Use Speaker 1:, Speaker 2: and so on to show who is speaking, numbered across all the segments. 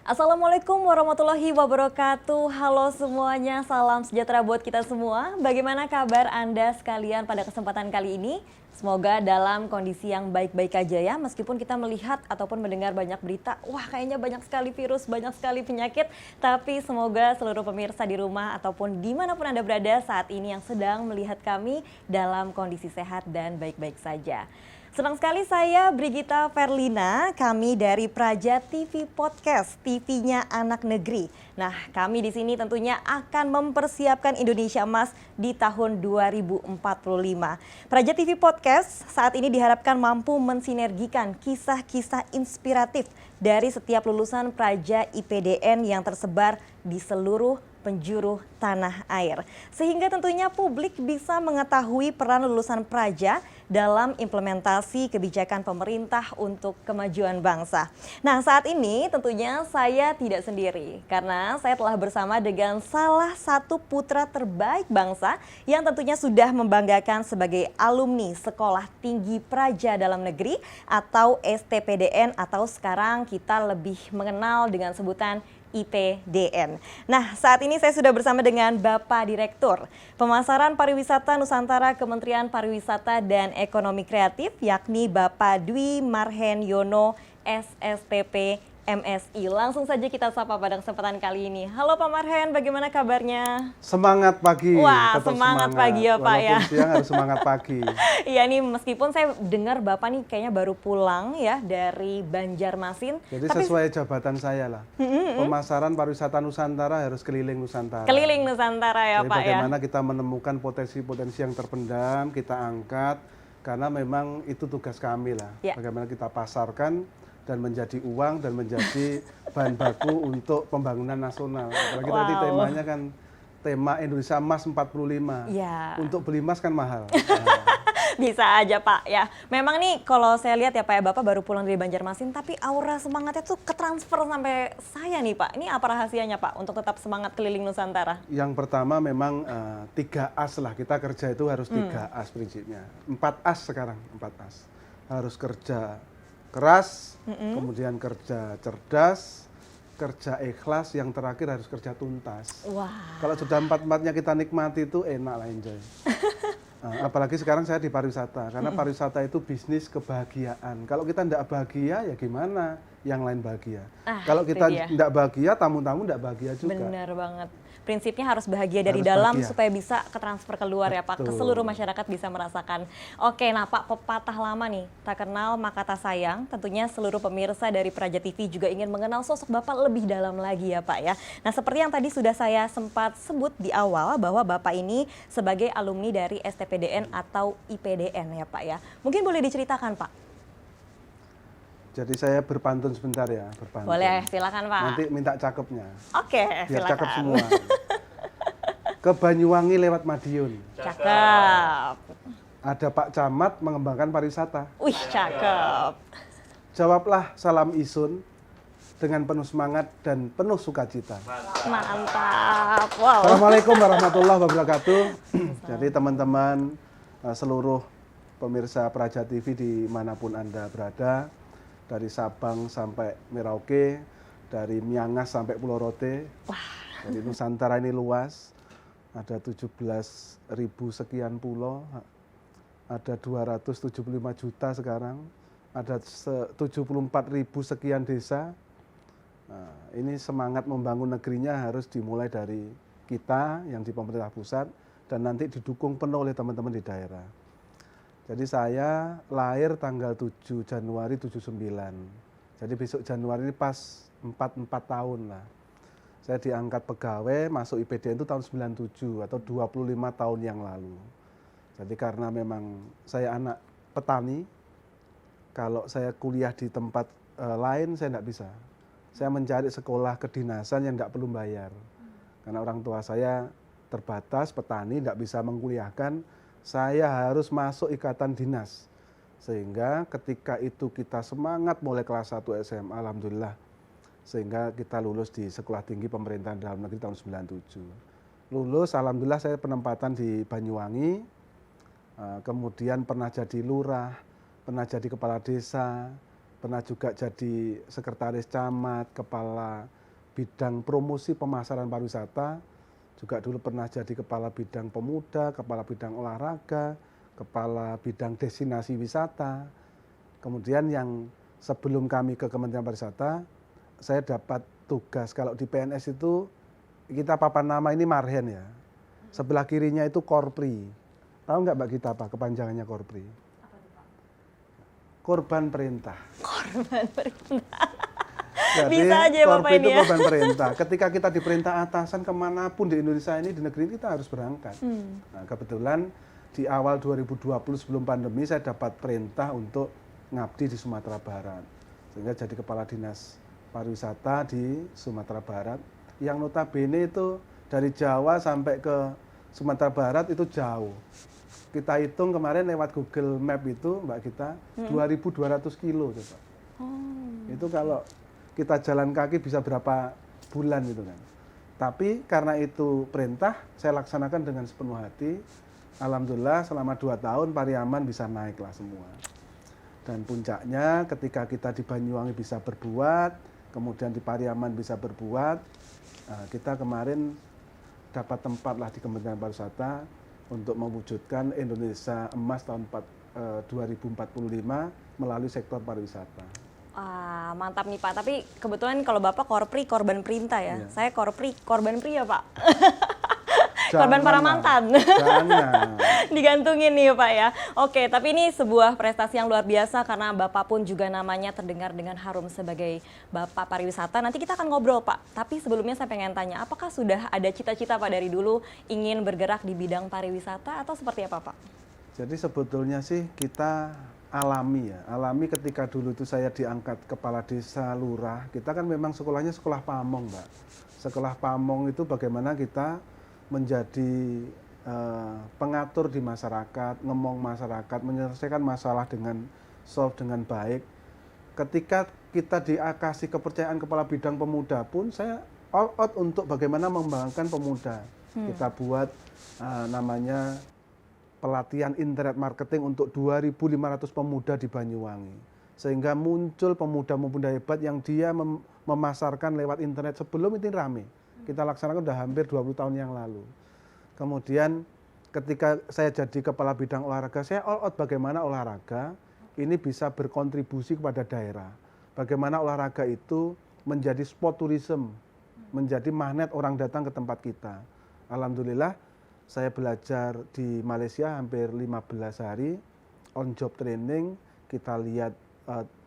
Speaker 1: Assalamualaikum warahmatullahi wabarakatuh. Halo semuanya, salam sejahtera buat kita semua. Bagaimana kabar Anda sekalian pada kesempatan kali ini? Semoga dalam kondisi yang baik-baik aja ya, meskipun kita melihat ataupun mendengar banyak berita, wah kayaknya banyak sekali virus, banyak sekali penyakit, tapi semoga seluruh pemirsa di rumah ataupun dimanapun Anda berada saat ini yang sedang melihat kami dalam kondisi sehat dan baik-baik saja. Senang sekali saya Brigita Verlina, kami dari Praja TV Podcast, TV-nya Anak Negeri. Nah, kami di sini tentunya akan mempersiapkan Indonesia Emas di tahun 2045. Praja TV Podcast saat ini diharapkan mampu mensinergikan kisah-kisah inspiratif dari setiap lulusan Praja IPDN yang tersebar di seluruh penjuru tanah air. Sehingga tentunya publik bisa mengetahui peran lulusan Praja dalam implementasi kebijakan pemerintah untuk kemajuan bangsa. Nah, saat ini tentunya saya tidak sendiri karena saya telah bersama dengan salah satu putra terbaik bangsa yang tentunya sudah membanggakan sebagai alumni Sekolah Tinggi Praja Dalam Negeri atau STPDN atau sekarang kita lebih mengenal dengan sebutan IPDN. Nah, saat ini saya sudah bersama dengan Bapak Direktur Pemasaran Pariwisata Nusantara Kementerian Pariwisata dan Ekonomi Kreatif, yakni Bapak Dwi Marhen Yono, SSTP MSI. Langsung saja kita sapa pada kesempatan kali ini. Halo Pak Marhen, bagaimana kabarnya?
Speaker 2: Semangat pagi.
Speaker 1: Wah, semangat pagi ya Pak ya.
Speaker 2: Walaupun siang harus semangat pagi.
Speaker 1: Iya nih, meskipun saya dengar Bapak nih kayaknya baru pulang ya dari Banjarmasin.
Speaker 2: Jadi sesuai jabatan saya lah. Pemasaran pariwisata Nusantara harus keliling Nusantara.
Speaker 1: Keliling Nusantara ya
Speaker 2: Jadi
Speaker 1: Pak ya.
Speaker 2: bagaimana kita menemukan potensi-potensi yang terpendam, kita angkat. Karena memang itu tugas kami lah.
Speaker 1: Ya.
Speaker 2: Bagaimana kita pasarkan dan menjadi uang dan menjadi bahan baku untuk pembangunan nasional. Apalagi tadi temanya kan tema Indonesia Emas 45.
Speaker 1: Ya.
Speaker 2: Untuk beli emas kan mahal.
Speaker 1: Bisa aja Pak ya. Memang nih kalau saya lihat ya Pak ya, Bapak baru pulang dari Banjarmasin tapi aura semangatnya tuh ketransfer sampai saya nih Pak. Ini apa rahasianya Pak untuk tetap semangat keliling Nusantara?
Speaker 2: Yang pertama memang 3 as lah, kita kerja itu harus 3 as prinsipnya. 4 as sekarang, 4 as. Harus kerja keras, kemudian kerja cerdas, kerja ikhlas, yang terakhir harus kerja tuntas.
Speaker 1: Wah.
Speaker 2: Kalau sudah 4-4-nya kita nikmati itu enak lah, enjoy. Apalagi sekarang saya di pariwisata, karena pariwisata itu bisnis kebahagiaan. Kalau kita tidak bahagia ya gimana yang lain bahagia. Kalau kita tidak bahagia, tamu-tamu tidak bahagia juga.
Speaker 1: Benar banget. Prinsipnya harus bahagia dari
Speaker 2: Harus
Speaker 1: dalam
Speaker 2: bahagia.
Speaker 1: supaya bisa ketransfer keluar ya Pak, ke
Speaker 2: Betul.
Speaker 1: seluruh masyarakat bisa merasakan. Oke, nah Pak, pepatah lama nih, tak kenal maka tak sayang. Tentunya seluruh pemirsa dari Praja TV juga ingin mengenal sosok Bapak lebih dalam lagi ya Pak ya. Nah, seperti yang tadi sudah saya sempat sebut di awal bahwa Bapak ini sebagai alumni dari STPDN atau IPDN ya Pak ya. Mungkin boleh diceritakan Pak?
Speaker 2: Jadi saya berpantun sebentar ya, berpantun.
Speaker 1: Boleh, silakan Pak.
Speaker 2: Nanti minta cakepnya.
Speaker 1: Oke,
Speaker 2: Biar
Speaker 1: silakan.
Speaker 2: cakep semua. Ke Banyuwangi lewat Madiun.
Speaker 1: Cakep.
Speaker 2: Ada Pak Camat mengembangkan pariwisata.
Speaker 1: Wih, cakep.
Speaker 2: Jawablah salam Isun dengan penuh semangat dan penuh sukacita.
Speaker 1: Mantap. Wow.
Speaker 2: Assalamualaikum warahmatullahi wabarakatuh. Jadi teman-teman seluruh pemirsa Praja TV dimanapun Anda berada, dari Sabang sampai Merauke, dari Miangas sampai Pulau Rote. Jadi Nusantara ini luas, ada 17.000 sekian pulau, ada 275 juta sekarang, ada 74.000 sekian desa. Nah, ini semangat membangun negerinya harus dimulai dari kita yang di pemerintah pusat dan nanti didukung penuh oleh teman-teman di daerah. Jadi saya lahir tanggal 7 Januari 79. Jadi besok Januari ini pas 44 tahun lah. Saya diangkat pegawai masuk IPDN itu tahun 97 atau 25 tahun yang lalu. Jadi karena memang saya anak petani, kalau saya kuliah di tempat lain saya tidak bisa. Saya mencari sekolah kedinasan yang tidak perlu bayar. Karena orang tua saya terbatas, petani, tidak bisa mengkuliahkan. Saya harus masuk ikatan dinas. Sehingga ketika itu kita semangat mulai kelas 1 SMA, alhamdulillah. Sehingga kita lulus di Sekolah Tinggi Pemerintahan Dalam Negeri tahun 97. Lulus, alhamdulillah saya penempatan di Banyuwangi, kemudian pernah jadi lurah, pernah jadi kepala desa, pernah juga jadi sekretaris camat, kepala bidang promosi pemasaran pariwisata, juga dulu pernah jadi kepala bidang pemuda, kepala bidang olahraga, kepala bidang destinasi wisata. Kemudian yang sebelum kami ke Kementerian Pariwisata, saya dapat tugas, kalau di PNS itu kita papan nama ini Marhen ya. Sebelah kirinya itu Korpri. Tahu nggak Mbak Gita apa kepanjangannya Korpri?
Speaker 1: Apa tuh, Pak?
Speaker 2: Korban perintah.
Speaker 1: Korban perintah.
Speaker 2: Jadi
Speaker 1: Bisa aja ya Bapak
Speaker 2: Korpri
Speaker 1: ini
Speaker 2: itu
Speaker 1: ya.
Speaker 2: korban perintah. Ketika kita diperintah atasan kemanapun di Indonesia ini, di negeri ini kita harus berangkat. Nah, kebetulan di awal 2020 sebelum pandemi saya dapat perintah untuk ngabdi di Sumatera Barat. Sehingga jadi kepala dinas pariwisata di Sumatera Barat. Yang notabene itu dari Jawa sampai ke Sumatera Barat itu jauh. Kita hitung kemarin lewat Google Map itu Mbak Gita, 2.200 kilo coba. Itu kalau kita jalan kaki bisa berapa bulan gitu kan. Tapi karena itu perintah, saya laksanakan dengan sepenuh hati. Alhamdulillah selama 2 tahun Pariaman bisa naik lah semua. Dan puncaknya ketika kita di Banyuwangi bisa berbuat, kemudian di Pariaman bisa berbuat, kita kemarin dapat tempat lah di Kementerian Pariwisata untuk mewujudkan Indonesia Emas tahun 2045 melalui sektor pariwisata.
Speaker 1: Wah, mantap nih Pak. Tapi kebetulan kalau Bapak Korpri korban perintah ya.
Speaker 2: Iya.
Speaker 1: Saya Korpri korban pria Pak.
Speaker 2: Jangan
Speaker 1: Korban para
Speaker 2: lah.
Speaker 1: mantan.
Speaker 2: Jangan.
Speaker 1: Digantungin nih Pak ya. Oke, tapi ini sebuah prestasi yang luar biasa karena Bapak pun juga namanya terdengar dengan harum sebagai Bapak pariwisata. Nanti kita akan ngobrol Pak. Tapi sebelumnya saya pengen tanya, apakah sudah ada cita-cita Pak dari dulu ingin bergerak di bidang pariwisata atau seperti apa Pak?
Speaker 2: Jadi sebetulnya sih kita alami ya. Alami ketika dulu itu saya diangkat kepala desa lurah. Kita kan memang sekolahnya sekolah pamong, Mbak. Sekolah pamong itu bagaimana kita menjadi pengatur di masyarakat, ngomong masyarakat, menyelesaikan masalah dengan solve dengan baik. Ketika kita dikasih kepercayaan kepala bidang pemuda pun, saya all out untuk bagaimana mengembangkan pemuda. Kita buat namanya pelatihan internet marketing untuk 2.500 pemuda di Banyuwangi. Sehingga muncul pemuda-pemuda hebat yang dia memasarkan lewat internet sebelum itu rame. Kita laksanakan sudah hampir 20 tahun yang lalu. Kemudian ketika saya jadi kepala bidang olahraga, saya all out bagaimana olahraga ini bisa berkontribusi kepada daerah. Bagaimana olahraga itu menjadi sport tourism, menjadi magnet orang datang ke tempat kita. Alhamdulillah saya belajar di Malaysia hampir 15 hari, on job training, kita lihat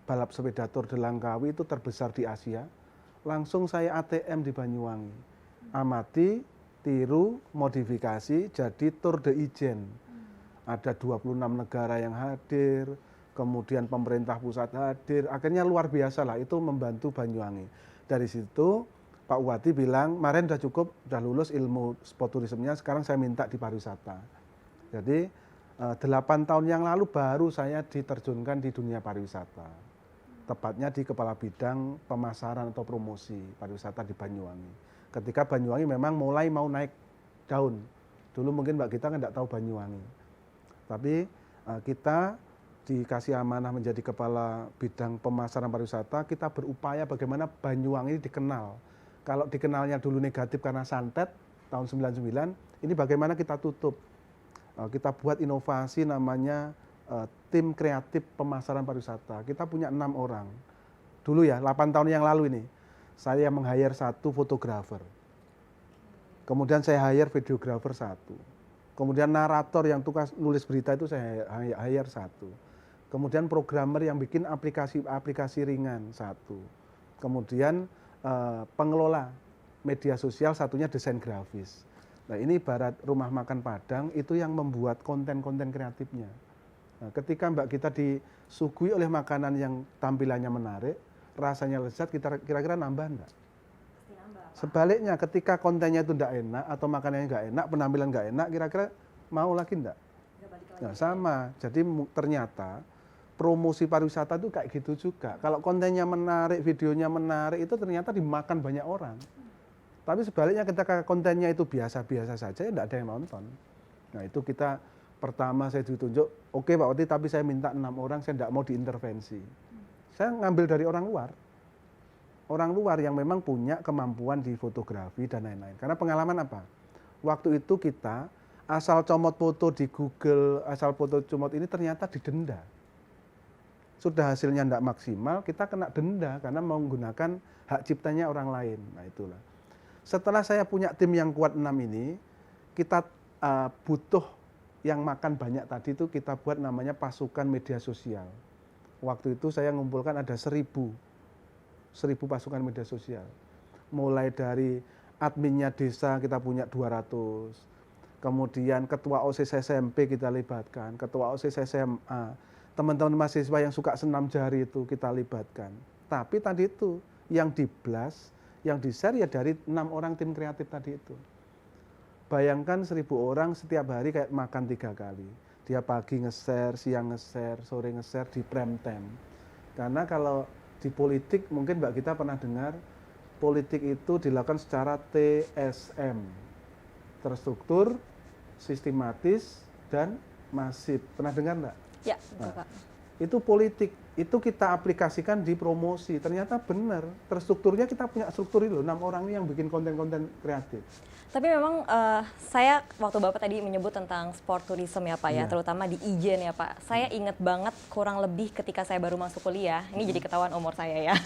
Speaker 2: balap sepeda Tour de Langkawi itu terbesar di Asia. Langsung saya ATM di Banyuwangi, amati, tiru, modifikasi, jadi Tour de Ijen. Ada 26 negara yang hadir, kemudian pemerintah pusat hadir, akhirnya luar biasa lah, itu membantu Banyuwangi. Dari situ Pak Wati bilang, kemarin sudah cukup, sudah lulus ilmu sport tourismnya, sekarang saya minta di pariwisata. Jadi 8 tahun yang lalu baru saya diterjunkan di dunia pariwisata. Tepatnya di kepala bidang pemasaran atau promosi pariwisata di Banyuwangi. Ketika Banyuwangi memang mulai mau naik daun. Dulu mungkin Mbak Gita kan tidak tahu Banyuwangi. Tapi kita dikasih amanah menjadi kepala bidang pemasaran pariwisata, kita berupaya bagaimana Banyuwangi dikenal. Kalau dikenalnya dulu negatif karena santet tahun 99, ini bagaimana kita tutup. Kita buat inovasi namanya tim kreatif pemasaran pariwisata. Kita punya 6 orang. Dulu ya, 8 tahun yang lalu ini. Saya meng-hire 1 fotografer. Kemudian saya hire videografer 1. Kemudian narator yang tugas nulis berita itu saya hire 1. Kemudian programmer yang bikin aplikasi ringan 1. Kemudian pengelola media sosial, satunya desain grafis. Nah ini ibarat rumah makan Padang itu yang membuat konten-konten kreatifnya. Nah, ketika Mbak kita disuguhi oleh makanan yang tampilannya menarik, rasanya lezat, kita kira-kira nambah enggak? Sebaliknya ketika kontennya itu enggak enak atau makanannya enggak enak, penampilan enggak enak, kira-kira mau lagi enggak? Nah, sama. Jadi ternyata promosi pariwisata itu kayak gitu juga. Kalau kontennya menarik, videonya menarik, itu ternyata dimakan banyak orang. Tapi sebaliknya ketika kontennya itu biasa-biasa saja, ya enggak ada yang nonton. Nah itu kita pertama saya ditunjuk, oke Pak Wati, tapi saya minta 6 orang, saya enggak mau diintervensi. Saya ngambil dari orang luar. orang luar yang memang punya kemampuan di fotografi dan lain-lain. Karena pengalaman apa? Waktu itu kita asal comot foto di Google, asal foto comot ini ternyata didenda. Sudah hasilnya tidak maksimal, kita kena denda karena menggunakan hak ciptanya orang lain. Nah itulah. Setelah saya punya tim yang kuat 6 ini, kita butuh yang makan banyak tadi itu kita buat namanya pasukan media sosial. Waktu itu saya ngumpulkan ada 1.000 pasukan media sosial. Mulai dari adminnya desa kita punya 200, kemudian ketua OSIS SMP kita libatkan, ketua OSIS SMA, teman-teman mahasiswa yang suka senam jari itu kita libatkan. Tapi tadi itu yang di-blast, yang di-share ya dari 6 orang tim kreatif tadi itu. Bayangkan 1.000 orang setiap hari kayak makan 3 kali. Dia pagi nge-share, siang nge-share, sore nge-share di prime time. Karena kalau di politik mungkin Mbak Gita pernah dengar, politik itu dilakukan secara TSM. Terstruktur, sistematis, dan masif. Pernah dengar enggak?
Speaker 1: Ya, betul Pak.
Speaker 2: Itu politik, itu kita aplikasikan di promosi. Ternyata benar, terstrukturnya kita punya struktur itu, 6 orang ini yang bikin konten-konten kreatif.
Speaker 1: Tapi memang saya waktu Bapak tadi menyebut tentang sport tourism ya Pak ya, terutama di Ijen ya Pak. Saya ingat banget kurang lebih ketika saya baru masuk kuliah, ini jadi ketahuan umur saya ya.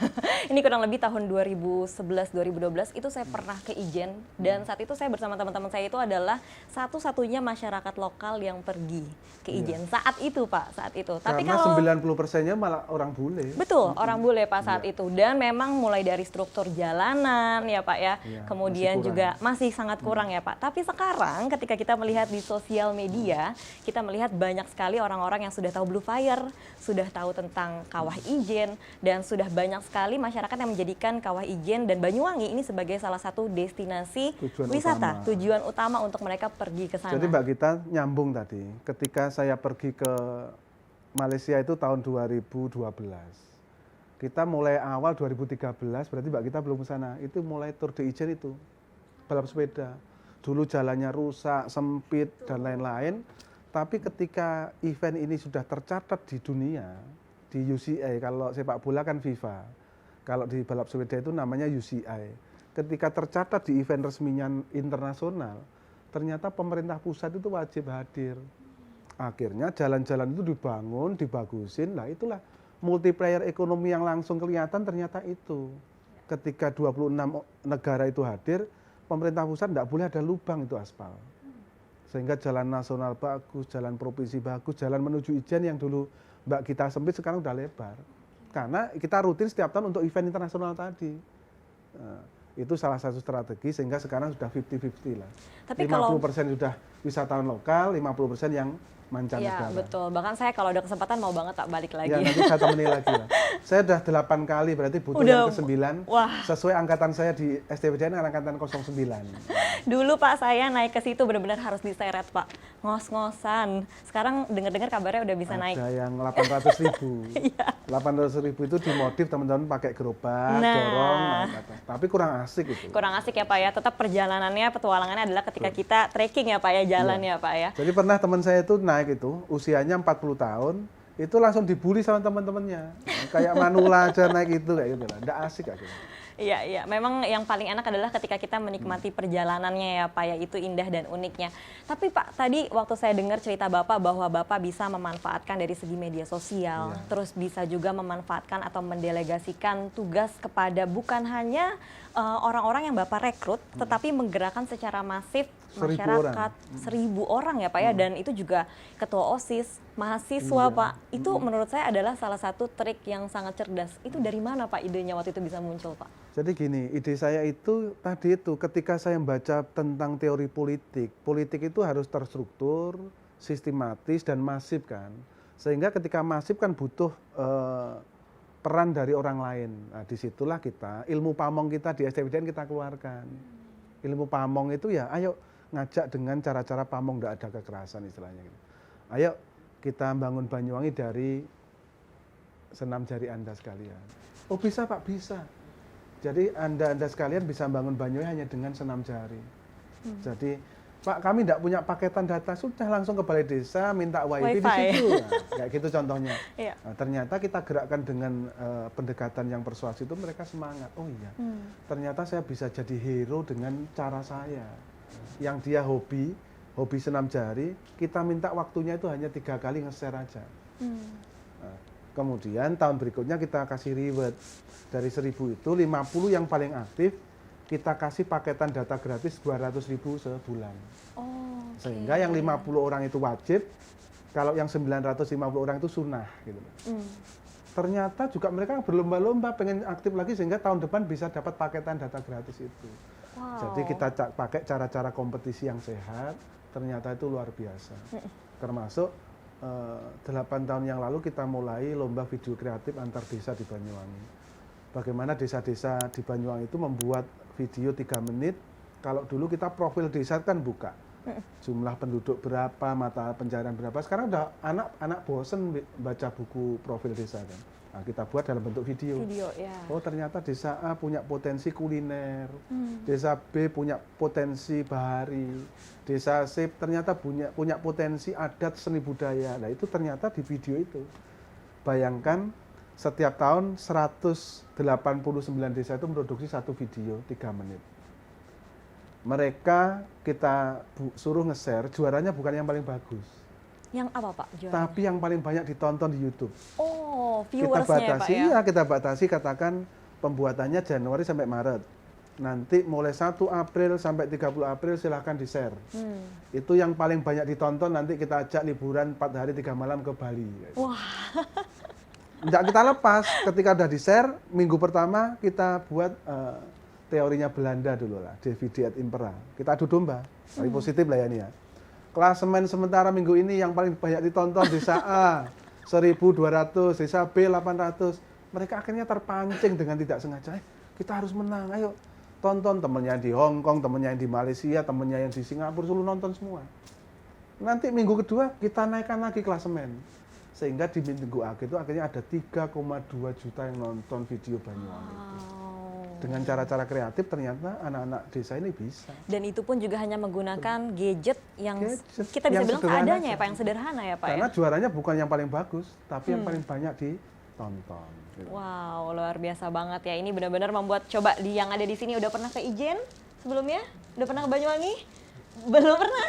Speaker 1: Ini kurang lebih tahun 2011-2012 itu saya pernah ke Ijen dan saat itu saya bersama teman-teman saya itu adalah satu-satunya masyarakat lokal yang pergi ke Ijen. Saat itu Pak, saat itu. Tapi
Speaker 2: Karena
Speaker 1: kalau
Speaker 2: 90%-nya malah orang bule.
Speaker 1: betul, orang bule Pak saat itu. Dan memang mulai dari struktur jalanan ya Pak ya, kemudian juga masih sangat kurang ya Pak. Tapi sekarang ketika kita melihat di sosial media, kita melihat banyak sekali orang-orang yang sudah tahu Blue Fire, sudah tahu tentang Kawah Ijen, dan sudah banyak sekali masyarakat yang menjadikan Kawah Ijen dan Banyuwangi ini sebagai salah satu destinasi wisata, tujuan utama untuk mereka pergi ke sana.
Speaker 2: Jadi Mbak Gita nyambung tadi, ketika saya pergi ke Malaysia itu tahun 2012. Kita mulai awal 2013, berarti Mbak Gita belum ke sana. Itu mulai Tour de Ijen itu, balap sepeda. Dulu jalannya rusak, sempit, dan lain-lain. Tapi ketika event ini sudah tercatat di dunia, di UCI, kalau sepak bola kan FIFA. Kalau di balap sepeda itu namanya UCI. Ketika tercatat di event resminya internasional, ternyata pemerintah pusat itu wajib hadir. Akhirnya jalan-jalan itu dibangun, dibagusin, nah itulah multiplayer ekonomi yang langsung kelihatan ternyata itu. Ketika 26 negara itu hadir, pemerintah pusat tidak boleh ada lubang itu aspal. Sehingga jalan nasional bagus, jalan provinsi bagus, jalan menuju Ijen yang dulu Mbak Gita sempit sekarang udah lebar. Karena kita rutin setiap tahun untuk event internasional tadi. Nah, itu salah satu strategi sehingga sekarang sudah 50-50 lah.
Speaker 1: Tapi
Speaker 2: 50% sudah wisatawan lokal, 50% yang mancanegara.
Speaker 1: Ya betul, bahkan saya kalau ada kesempatan mau banget tak balik lagi.
Speaker 2: Ya nanti saya temani lagi lah. Saya udah 8 kali berarti butuh yang ke-9. Sesuai angkatan saya di STPDN angkatan 09.
Speaker 1: Dulu Pak saya naik ke situ benar-benar harus diseret Pak, ngos-ngosan. Sekarang dengar-dengar kabarnya udah bisa naik.
Speaker 2: Ada yang 800.000. 800.000 itu dimodif teman-teman pakai gerobak, dorong, naik ke atas. Tapi kurang asik itu.
Speaker 1: Kurang asik ya Pak ya, tetap perjalanannya, petualangannya adalah ketika kita trekking ya Pak ya, jalan ya Pak ya.
Speaker 2: Jadi pernah teman saya itu naik itu, usianya 40 tahun, itu langsung dibully sama teman-temannya. Kayak manula aja naik itu, kayak gitu lah. Nggak asik akhirnya.
Speaker 1: Iya, memang yang paling enak adalah ketika kita menikmati perjalanannya ya Pak ya, itu indah dan uniknya. Tapi Pak, tadi waktu saya dengar cerita Bapak bahwa Bapak bisa memanfaatkan dari segi media sosial, terus bisa juga memanfaatkan atau mendelegasikan tugas kepada bukan hanya orang-orang yang Bapak rekrut, tetapi menggerakkan secara masif masyarakat 1.000 orang ya Pak ya, dan itu juga ketua OSIS, mahasiswa Pak. Itu menurut saya adalah salah satu trik yang sangat cerdas. Itu dari mana Pak idenya waktu itu bisa muncul Pak?
Speaker 2: Jadi gini, ide saya itu tadi itu ketika saya membaca tentang teori politik, politik itu harus terstruktur, sistematis dan masif kan. Sehingga ketika masif kan butuh peran dari orang lain. Nah, disitulah kita, ilmu pamong kita di STPDN kita keluarkan. Ilmu pamong itu ya ayo ngajak dengan cara-cara pamong, nggak ada kekerasan istilahnya. Gitu. Ayo kita bangun Banyuwangi dari senam jari Anda sekalian. Oh bisa Pak, bisa. Jadi Anda sekalian bisa bangun Banyuwangi hanya dengan senam jari. Jadi Pak kami tidak punya paketan data, sudah langsung ke balai desa minta WiFi di situ. Nah, kayak gitu contohnya.
Speaker 1: Iya.
Speaker 2: Nah, ternyata kita gerakkan dengan pendekatan yang persuasif itu mereka semangat. Oh iya, ternyata saya bisa jadi hero dengan cara saya. Yang dia hobi senam jari, kita minta waktunya itu hanya 3 kali nge-share aja. Nah, kemudian tahun berikutnya kita kasih reward. Dari 1000 itu 50 yang paling aktif, kita kasih paketan data gratis 200.000 sebulan.
Speaker 1: Oh,
Speaker 2: Sehingga yang 50 orang itu wajib, kalau yang 950 orang itu sunnah gitu. Ternyata juga mereka berlomba-lomba pengen aktif lagi sehingga tahun depan bisa dapat paketan data gratis itu.
Speaker 1: Wow.
Speaker 2: Jadi kita pakai cara-cara kompetisi yang sehat, ternyata itu luar biasa. Termasuk 8 tahun yang lalu kita mulai lomba video kreatif antar desa di Banyuwangi. Bagaimana desa-desa di Banyuwangi itu membuat video 3 menit, kalau dulu kita profil desa kan buka. Jumlah penduduk berapa, mata pencarian berapa, sekarang udah anak-anak bosen baca buku profil desa kan. Nah, kita buat dalam bentuk video.
Speaker 1: Ya.
Speaker 2: Oh ternyata desa A punya potensi kuliner, desa B punya potensi bahari, desa C ternyata punya potensi adat seni budaya. Nah itu ternyata di video itu. Bayangkan setiap tahun 189 desa itu memproduksi 1 video 3 menit. Mereka kita suruh nge-share, juaranya bukan yang paling bagus.
Speaker 1: Yang apa Pak juaranya?
Speaker 2: Tapi yang paling banyak ditonton di YouTube.
Speaker 1: Oh,
Speaker 2: Kita
Speaker 1: viewersnya
Speaker 2: batasi,
Speaker 1: ya Pak ya?
Speaker 2: kita batasi katakan pembuatannya Januari sampai Maret. Nanti mulai 1 April sampai 30 April silahkan di-share. Itu yang paling banyak ditonton, nanti kita ajak liburan 4 hari 3 malam ke Bali.
Speaker 1: Wah.
Speaker 2: Nggak kita lepas, ketika udah di-share, minggu pertama kita buat teorinya Belanda dulu lah, DVD et Impera. Kita adu domba, tapi positif lah ya ini ya. Klasemen sementara minggu ini yang paling banyak ditonton desa A, 1.200, desa B 800. Mereka akhirnya terpancing dengan tidak sengaja, kita harus menang, ayo tonton temennya yang di Hong Kong, temennya yang di Malaysia, temennya yang di Singapura, suruh nonton semua. Nanti minggu kedua kita naikkan lagi klasemen. Sehingga di minggu akhir itu akhirnya ada 3,2 juta yang nonton video Banyuwangi. Dengan cara-cara kreatif ternyata anak-anak desa ini bisa.
Speaker 1: Dan itu pun juga hanya menggunakan gadget yang kita bisa
Speaker 2: yang
Speaker 1: bilang seadanya ya Pak, yang sederhana ya Pak.
Speaker 2: Karena juaranya bukan yang paling bagus, tapi yang paling banyak ditonton. Gitu.
Speaker 1: Wow, luar biasa banget ya. Ini benar-benar membuat, coba yang ada di sini udah pernah ke Ijen sebelumnya? Udah pernah ke Banyuwangi? Belum pernah.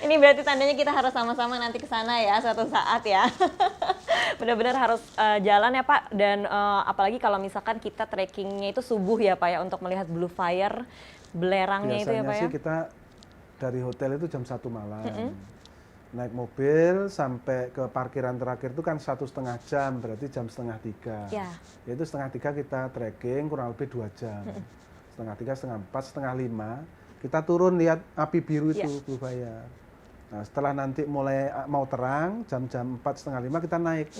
Speaker 1: Ini berarti tandanya kita harus sama-sama nanti ke sana ya suatu saat ya. Benar-benar harus jalan ya Pak. Dan apalagi kalau misalkan kita trekkingnya itu subuh ya Pak ya, untuk melihat blue fire, belerangnya itu ya Pak ya.
Speaker 2: Biasanya sih kita dari hotel itu jam 1 malam. Naik mobil sampai ke parkiran terakhir itu kan 1,5 jam, berarti jam 2:30.
Speaker 1: Ya.
Speaker 2: Yaitu 2:30 kita trekking kurang lebih 2 jam. 2:30, 3:30, 4, 4:30 kita turun lihat api biru itu blue fire. Nah setelah nanti mulai mau terang jam-jam 4, 4:30 kita naik.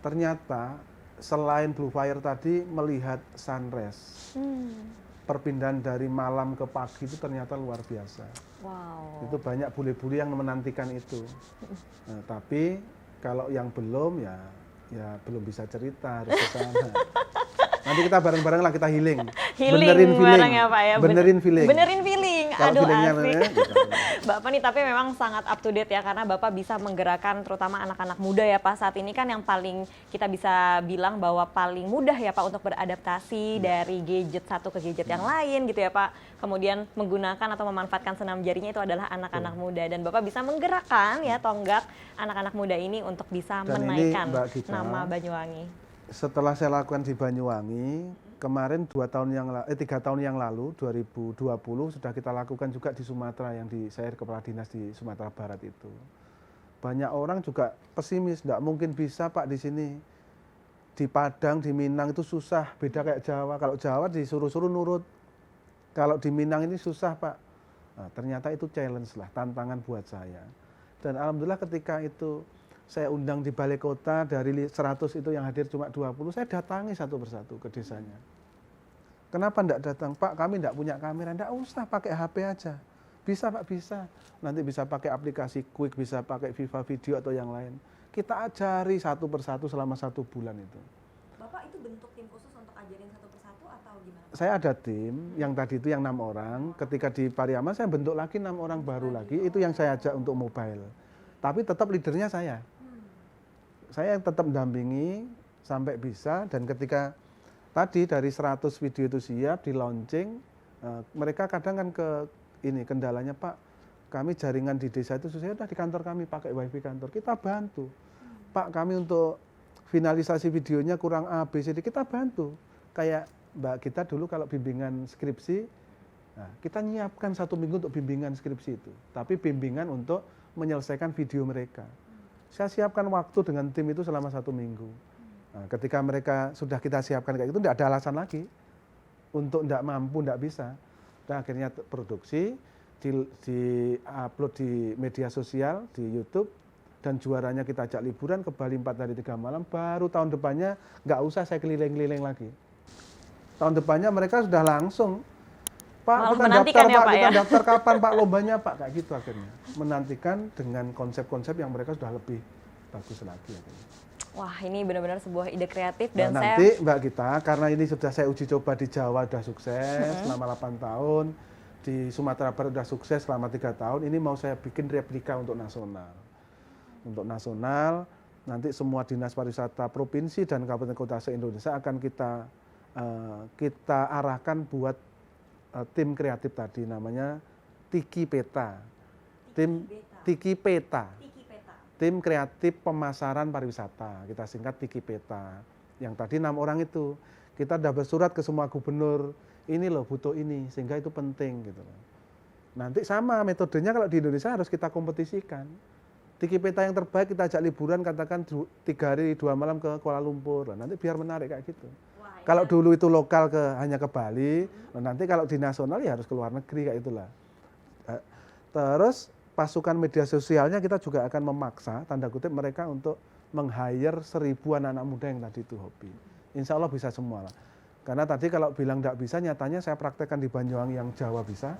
Speaker 2: Ternyata selain blue fire tadi melihat sunrise, perpindahan dari malam ke pagi itu ternyata luar biasa.
Speaker 1: Wow.
Speaker 2: Itu banyak bule-bule yang menantikan itu. Nah, tapi kalau yang belum ya belum bisa cerita harus ke sana. Nanti kita bareng-bareng lah kita healing.
Speaker 1: Benerin feeling ya Pak ya.
Speaker 2: Benerin feeling.
Speaker 1: Benerin feeling.
Speaker 2: Kalau
Speaker 1: Aduh
Speaker 2: feelingnya
Speaker 1: asik.
Speaker 2: gitu.
Speaker 1: Bapak nih tapi memang sangat up to date ya, karena Bapak bisa menggerakkan terutama anak-anak muda ya Pak. Saat ini kan yang paling kita bisa bilang bahwa paling mudah ya Pak untuk beradaptasi dari gadget satu ke gadget yang lain gitu ya Pak. Kemudian menggunakan atau memanfaatkan senam jarinya itu adalah anak-anak muda, dan Bapak bisa menggerakkan ya tonggak anak-anak muda ini untuk bisa
Speaker 2: Dan
Speaker 1: menaikkan
Speaker 2: ini, Mbak Gita,
Speaker 1: nama Banyuwangi.
Speaker 2: Setelah saya lakukan di Banyuwangi, kemarin 3 tahun yang lalu 2020 sudah kita lakukan juga di Sumatera, yang di saya kepala dinas di Sumatera Barat itu. Banyak orang juga pesimis, nggak mungkin bisa Pak di sini. Di Padang, di Minang itu susah, beda kayak Jawa. Kalau Jawa disuruh-suruh nurut. Kalau di Minang ini susah Pak. Nah, ternyata itu challenge lah, tantangan buat saya. Dan alhamdulillah ketika itu saya undang di balai kota, dari 100 itu yang hadir cuma 20, saya datangi satu persatu ke desanya. Kenapa enggak datang? Pak, kami enggak punya kamera. Enggak usah, pakai HP aja. Bisa Pak, bisa. Nanti bisa pakai aplikasi Quick, bisa pakai Viva Video atau yang lain. Kita ajari satu persatu selama 1 bulan itu.
Speaker 1: Bapak itu bentuk tim khusus untuk ajarin satu persatu atau gimana?
Speaker 2: saya ada tim yang tadi itu yang 6 orang. Ketika di Pariaman saya bentuk lagi 6 orang baru lagi. Itu yang saya ajak untuk mobile. Tapi tetap leadernya saya. Saya yang tetap mendampingi sampai bisa. Dan ketika tadi dari 100 video itu siap di launching, mereka kadang kan kendalanya, Pak, kami jaringan di desa itu susah, udah di kantor kami pakai wifi kantor, kita bantu. Pak, kami untuk finalisasi videonya kurang A, B, C, D, kita bantu. Kayak Mbak kita dulu kalau bimbingan skripsi, nah, kita nyiapkan 1 minggu untuk bimbingan skripsi itu. Tapi bimbingan untuk menyelesaikan video mereka. Saya siapkan waktu dengan tim itu selama 1 minggu. Nah, ketika mereka sudah kita siapkan kayak gitu, tidak ada alasan lagi untuk tidak mampu, tidak bisa. Dan akhirnya produksi, di-upload di media sosial, di YouTube, dan juaranya kita ajak liburan ke Bali 4 hari 3 malam, baru tahun depannya nggak usah saya keliling-keliling lagi. Tahun depannya mereka sudah langsung, Pak,
Speaker 1: Malah
Speaker 2: kita daftar
Speaker 1: menantikan ya,
Speaker 2: Pak,
Speaker 1: Pak,
Speaker 2: kita
Speaker 1: ya?
Speaker 2: daftar kapan Pak lombanya Pak, kayak gitu akhirnya. Menantikan dengan konsep-konsep yang mereka sudah lebih bagus lagi akhirnya.
Speaker 1: Wah, ini benar-benar sebuah ide kreatif
Speaker 2: Nah,
Speaker 1: dan
Speaker 2: nanti Mbak kita, karena ini sudah saya uji coba di Jawa sudah sukses selama 8 tahun, di Sumatera Barat sudah sukses selama 3 tahun, ini mau saya bikin replika untuk nasional. Untuk nasional, nanti semua dinas pariwisata provinsi dan kabupaten kota se-Indonesia akan kita arahkan buat tim kreatif tadi, namanya Tiki Peta. Tim Tiki Peta. Tim kreatif pemasaran pariwisata, kita singkat Tiki Peta. Yang tadi 6 orang itu, kita sudah bersurat ke semua gubernur, ini loh butuh ini, sehingga itu penting gitu loh. Nanti sama metodenya kalau di Indonesia harus kita kompetisikan. Tiki Peta yang terbaik kita ajak liburan, katakan 3 hari 2 malam ke Kuala Lumpur, nanti biar menarik kayak gitu. Kalau dulu itu lokal hanya ke Bali, nanti kalau di nasional ya harus ke luar negeri kayak itulah. Terus pasukan media sosialnya kita juga akan memaksa, tanda kutip, mereka untuk meng-hire 1000 anak-anak muda yang tadi itu hobi. Insya Allah bisa semua lah. Karena tadi kalau bilang tidak bisa, nyatanya saya praktekkan di Banyuwangi yang Jawa bisa,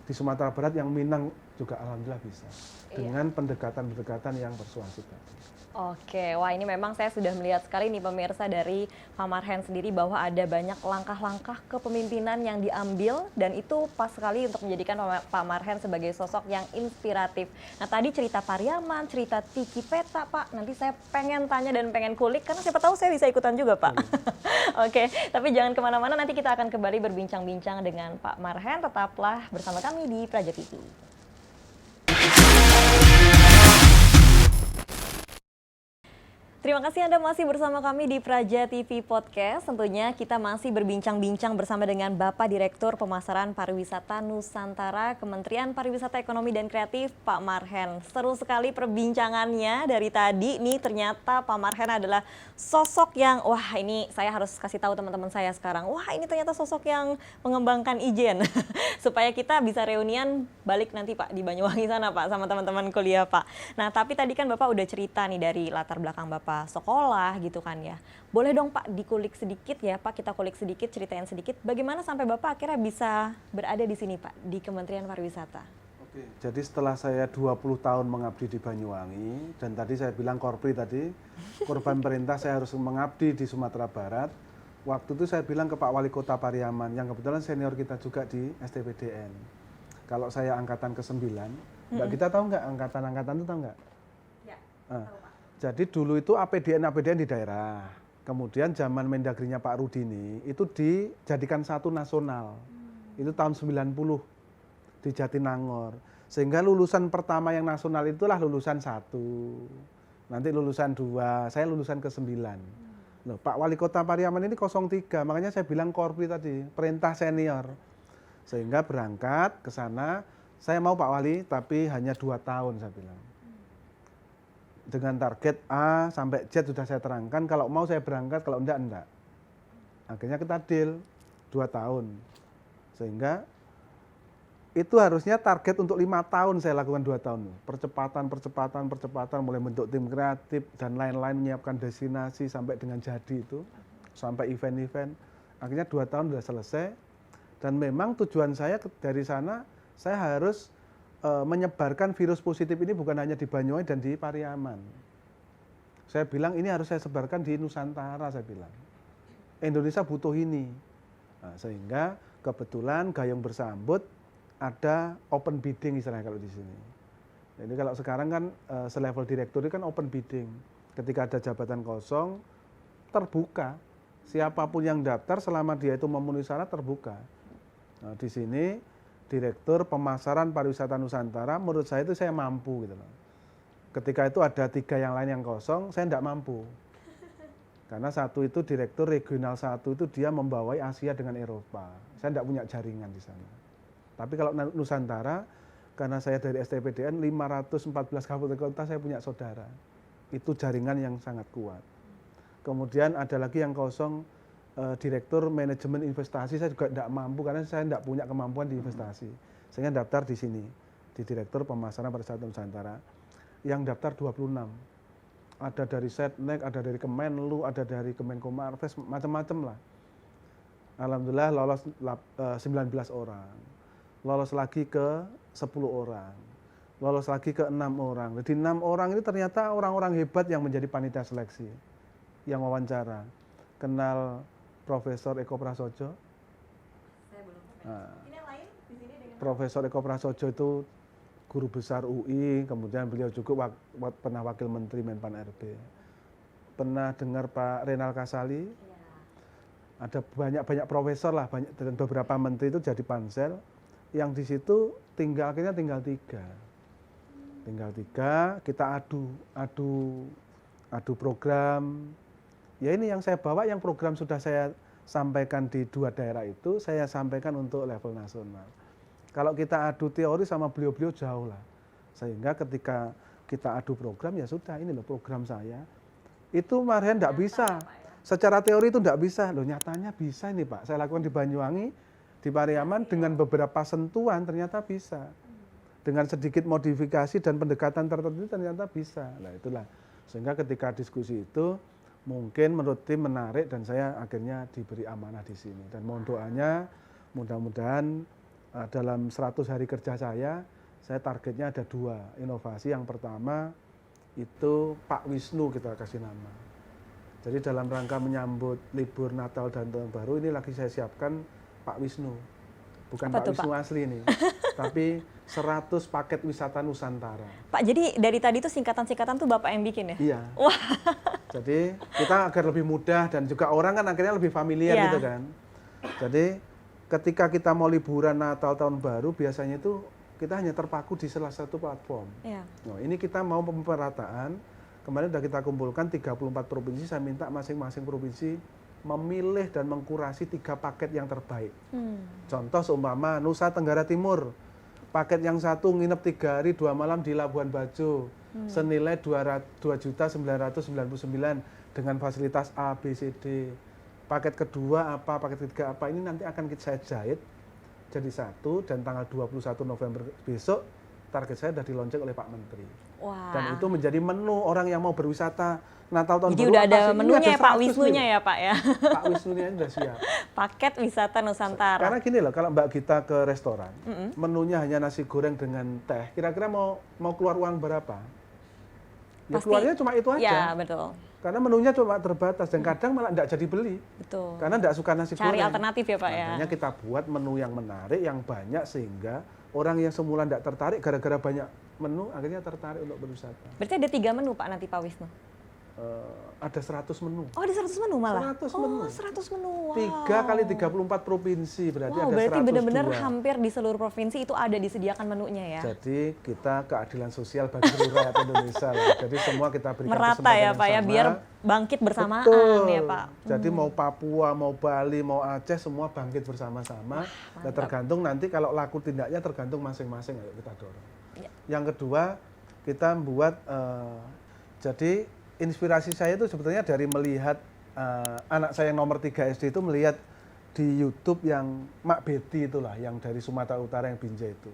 Speaker 2: di Sumatera Barat yang Minang juga alhamdulillah bisa. Dengan pendekatan-pendekatan yang persuasif tadi.
Speaker 1: Oke, wah ini memang saya sudah melihat sekali nih pemirsa dari Pak Marhen sendiri bahwa ada banyak langkah-langkah kepemimpinan yang diambil dan itu pas sekali untuk menjadikan Pak Marhen sebagai sosok yang inspiratif. Nah tadi cerita Pariaman, cerita Tiki Peta Pak, nanti saya pengen tanya dan pengen kulik karena siapa tahu saya bisa ikutan juga Pak. Oke, tapi jangan kemana-mana, nanti kita akan kembali berbincang-bincang dengan Pak Marhen, tetaplah bersama kami di Praja TV. Terima kasih Anda masih bersama kami di Praja TV Podcast. Tentunya kita masih berbincang-bincang bersama dengan Bapak Direktur Pemasaran Pariwisata Nusantara Kementerian Pariwisata Ekonomi dan Kreatif, Pak Marhen. Seru sekali perbincangannya dari tadi. Nih ternyata Pak Marhen adalah sosok yang, wah ini saya harus kasih tahu teman-teman saya sekarang. Wah ini ternyata sosok yang mengembangkan Ijen. Supaya kita bisa reunian balik nanti Pak di Banyuwangi sana Pak sama teman-teman kuliah Pak. Nah tapi tadi kan Bapak udah cerita nih dari latar belakang Bapak sekolah gitu kan ya. Boleh dong Pak dikulik sedikit ya Pak, kita kulik sedikit, ceritain sedikit bagaimana sampai Bapak akhirnya bisa berada di sini Pak, di Kementerian Pariwisata.
Speaker 2: Oke, jadi setelah saya 20 tahun mengabdi di Banyuwangi, dan tadi saya bilang korpri tadi, korban perintah saya harus mengabdi di Sumatera Barat. Waktu itu saya bilang ke Pak Wali Kota Pariaman, yang kebetulan senior kita juga di STPDN. Kalau saya angkatan ke-9, Mbak kita tahu nggak angkatan-angkatan itu tahu nggak? Ya, tahu Pak. Jadi dulu itu APDN di daerah, kemudian zaman Mendagrinya Pak Rudini itu dijadikan satu nasional, itu tahun 90 di Jatinangor. Sehingga lulusan pertama yang nasional itulah lulusan 1, nanti lulusan 2, saya lulusan ke-9. Loh, Pak Wali Kota Pariaman ini 03, makanya saya bilang korpri tadi, perintah senior. Sehingga berangkat ke sana, saya mau Pak Wali tapi hanya 2 tahun saya bilang. Dengan target A sampai Z sudah saya terangkan, kalau mau saya berangkat, kalau enggak. Akhirnya kita deal 2 tahun. Sehingga itu harusnya target untuk 5 tahun saya lakukan 2 tahun. Percepatan, mulai bentuk tim kreatif dan lain-lain, menyiapkan destinasi sampai dengan jadi itu, sampai event-event. Akhirnya 2 tahun sudah selesai. Dan memang tujuan saya dari sana, saya harus menyebarkan virus positif ini bukan hanya di Banyuwangi dan di Pariaman. Saya bilang ini harus saya sebarkan di Nusantara, saya bilang. Indonesia butuh ini. Nah, sehingga kebetulan Gayung Bersambut ada open bidding istilahnya kalau di sini. Jadi kalau sekarang kan selevel direktur itu kan open bidding. Ketika ada jabatan kosong, terbuka. Siapapun yang daftar selama dia itu memenuhi syarat terbuka. Nah, di sini direktur pemasaran pariwisata Nusantara, menurut saya itu saya mampu gitu loh. Ketika itu ada 3 yang lain yang kosong, saya tidak mampu. Karena satu itu direktur regional 1 itu dia membawai Asia dengan Eropa. Saya tidak punya jaringan di sana. Tapi kalau Nusantara, karena saya dari STPDN 514 kabupaten kota saya punya saudara. Itu jaringan yang sangat kuat. Kemudian ada lagi yang kosong direktur manajemen investasi, saya juga tidak mampu karena saya tidak punya kemampuan di investasi. Sehingga daftar di sini, di direktur pemasaran pariwisata Nusantara. Yang daftar 26. Ada dari Setnek, ada dari Kemenlu, ada dari Kemenkomarves, macam-macam lah. Alhamdulillah lolos 19 orang. Lolos lagi ke 10 orang. Lolos lagi ke 6 orang. Jadi 6 orang ini ternyata orang-orang hebat yang menjadi panitia seleksi. Yang wawancara. Kenal Profesor Eko Prasojo?
Speaker 1: Saya belum.
Speaker 2: Nah,
Speaker 1: Ini yang lain di sini dengan
Speaker 2: Profesor Eko Prasojo itu guru besar UI, kemudian beliau juga pernah wakil menteri Menpan RB. Pernah dengar Pak Renal Kasali?
Speaker 1: ya.
Speaker 2: Ada banyak profesor lah, banyak dan beberapa menteri itu jadi pansel. Yang di situ akhirnya tinggal 3. Tinggal 3, kita adu program. Ya ini yang saya bawa, yang program sudah saya sampaikan di 2 daerah itu, saya sampaikan untuk level nasional. Kalau kita adu teori sama beliau-beliau jauh lah. Sehingga ketika kita adu program, ya sudah, ini loh program saya. Itu kemarin tidak bisa. Secara teori itu tidak bisa. Loh nyatanya bisa ini Pak. Saya lakukan di Banyuwangi, di Pariaman, dengan beberapa sentuhan ternyata bisa. Dengan sedikit modifikasi dan pendekatan tertentu ternyata bisa. Nah itulah. Sehingga ketika diskusi itu, mungkin menurut tim menarik dan saya akhirnya diberi amanah di sini. Dan mohon doanya, mudah-mudahan dalam 100 hari kerja saya targetnya ada 2 inovasi. Yang pertama itu Pak Wisnu kita kasih nama. Jadi dalam rangka menyambut libur Natal dan Tahun Baru ini lagi saya siapkan Pak Wisnu. Bukan
Speaker 1: Apa
Speaker 2: Pak
Speaker 1: tuh,
Speaker 2: Wisnu
Speaker 1: Pak?
Speaker 2: asli ini, tapi 100 paket wisata Nusantara.
Speaker 1: Pak, jadi dari tadi itu singkatan-singkatan tuh Bapak yang bikin ya?
Speaker 2: Iya.
Speaker 1: Wah.
Speaker 2: Jadi kita agar lebih mudah dan juga orang kan akhirnya lebih familiar
Speaker 1: Iya.
Speaker 2: gitu kan. Jadi ketika kita mau liburan Natal Tahun Baru biasanya itu kita hanya terpaku di salah satu platform.
Speaker 1: Iya.
Speaker 2: Nah, ini kita mau pemerataan. Kemarin sudah kita kumpulkan 34 provinsi, saya minta masing-masing provinsi memilih dan mengkurasi 3 paket yang terbaik. Contoh seumpama Nusa Tenggara Timur, paket yang satu nginep 3 hari 2 malam di Labuan Bajo, senilai 2.999 dengan fasilitas A, B, C, D. Paket kedua apa, paket ketiga apa, ini nanti akan saya jahit jadi satu, dan tanggal 21 November besok target saya sudah dilonceng oleh Pak Menteri.
Speaker 1: Wah.
Speaker 2: Dan itu menjadi menu orang yang mau berwisata Natal Tahun
Speaker 1: Jadi
Speaker 2: Baru.
Speaker 1: udah ada
Speaker 2: apa sih? Ini
Speaker 1: menunya ya Pak
Speaker 2: 100
Speaker 1: Wisnunya
Speaker 2: nih.
Speaker 1: ya Pak ya?
Speaker 2: Pak Wisnunya sudah siap.
Speaker 1: Paket wisata Nusantara.
Speaker 2: Karena gini loh, kalau Mbak Gita ke restoran, menunya hanya nasi goreng dengan teh, kira-kira mau keluar uang berapa? Ya
Speaker 1: Pasti.
Speaker 2: keluarnya cuma itu aja.
Speaker 1: Ya, betul.
Speaker 2: Karena menunya cuma terbatas dan kadang malah tidak jadi beli.
Speaker 1: Betul.
Speaker 2: Karena tidak suka nasi goreng.
Speaker 1: Cari alternatif ya Pak ya?
Speaker 2: Makanya kita buat menu yang menarik, yang banyak, sehingga orang yang semula tidak tertarik gara-gara banyak menu akhirnya tertarik untuk berwisata.
Speaker 1: Berarti ada 3 menu Pak nanti Pak Wisnu?
Speaker 2: Ada 100 menu.
Speaker 1: Oh ada 100 menu malah?
Speaker 2: 100 menu.
Speaker 1: Oh 100 menu, wow.
Speaker 2: 3 kali 34 provinsi, berarti
Speaker 1: Wow,
Speaker 2: ada
Speaker 1: berarti
Speaker 2: 102.
Speaker 1: benar-benar hampir di seluruh provinsi itu ada disediakan menunya ya?
Speaker 2: Jadi kita keadilan sosial bagi seluruh rakyat Indonesia lah. Jadi semua kita berikan
Speaker 1: Merata
Speaker 2: kesempatan
Speaker 1: ya
Speaker 2: yang
Speaker 1: Pak ya,
Speaker 2: sama.
Speaker 1: biar bangkit bersamaan
Speaker 2: Betul.
Speaker 1: ya Pak.
Speaker 2: Jadi mau Papua, mau Bali, mau Aceh, semua bangkit bersama-sama. Dan tergantung nanti kalau laku tindaknya tergantung masing-masing, ayo kita dorong.
Speaker 1: Ya.
Speaker 2: Yang kedua, kita membuat, jadi inspirasi saya itu sebetulnya dari melihat anak saya yang nomor 3 SD itu melihat di YouTube yang Mak Betty itulah, yang dari Sumatera Utara yang Binjai itu.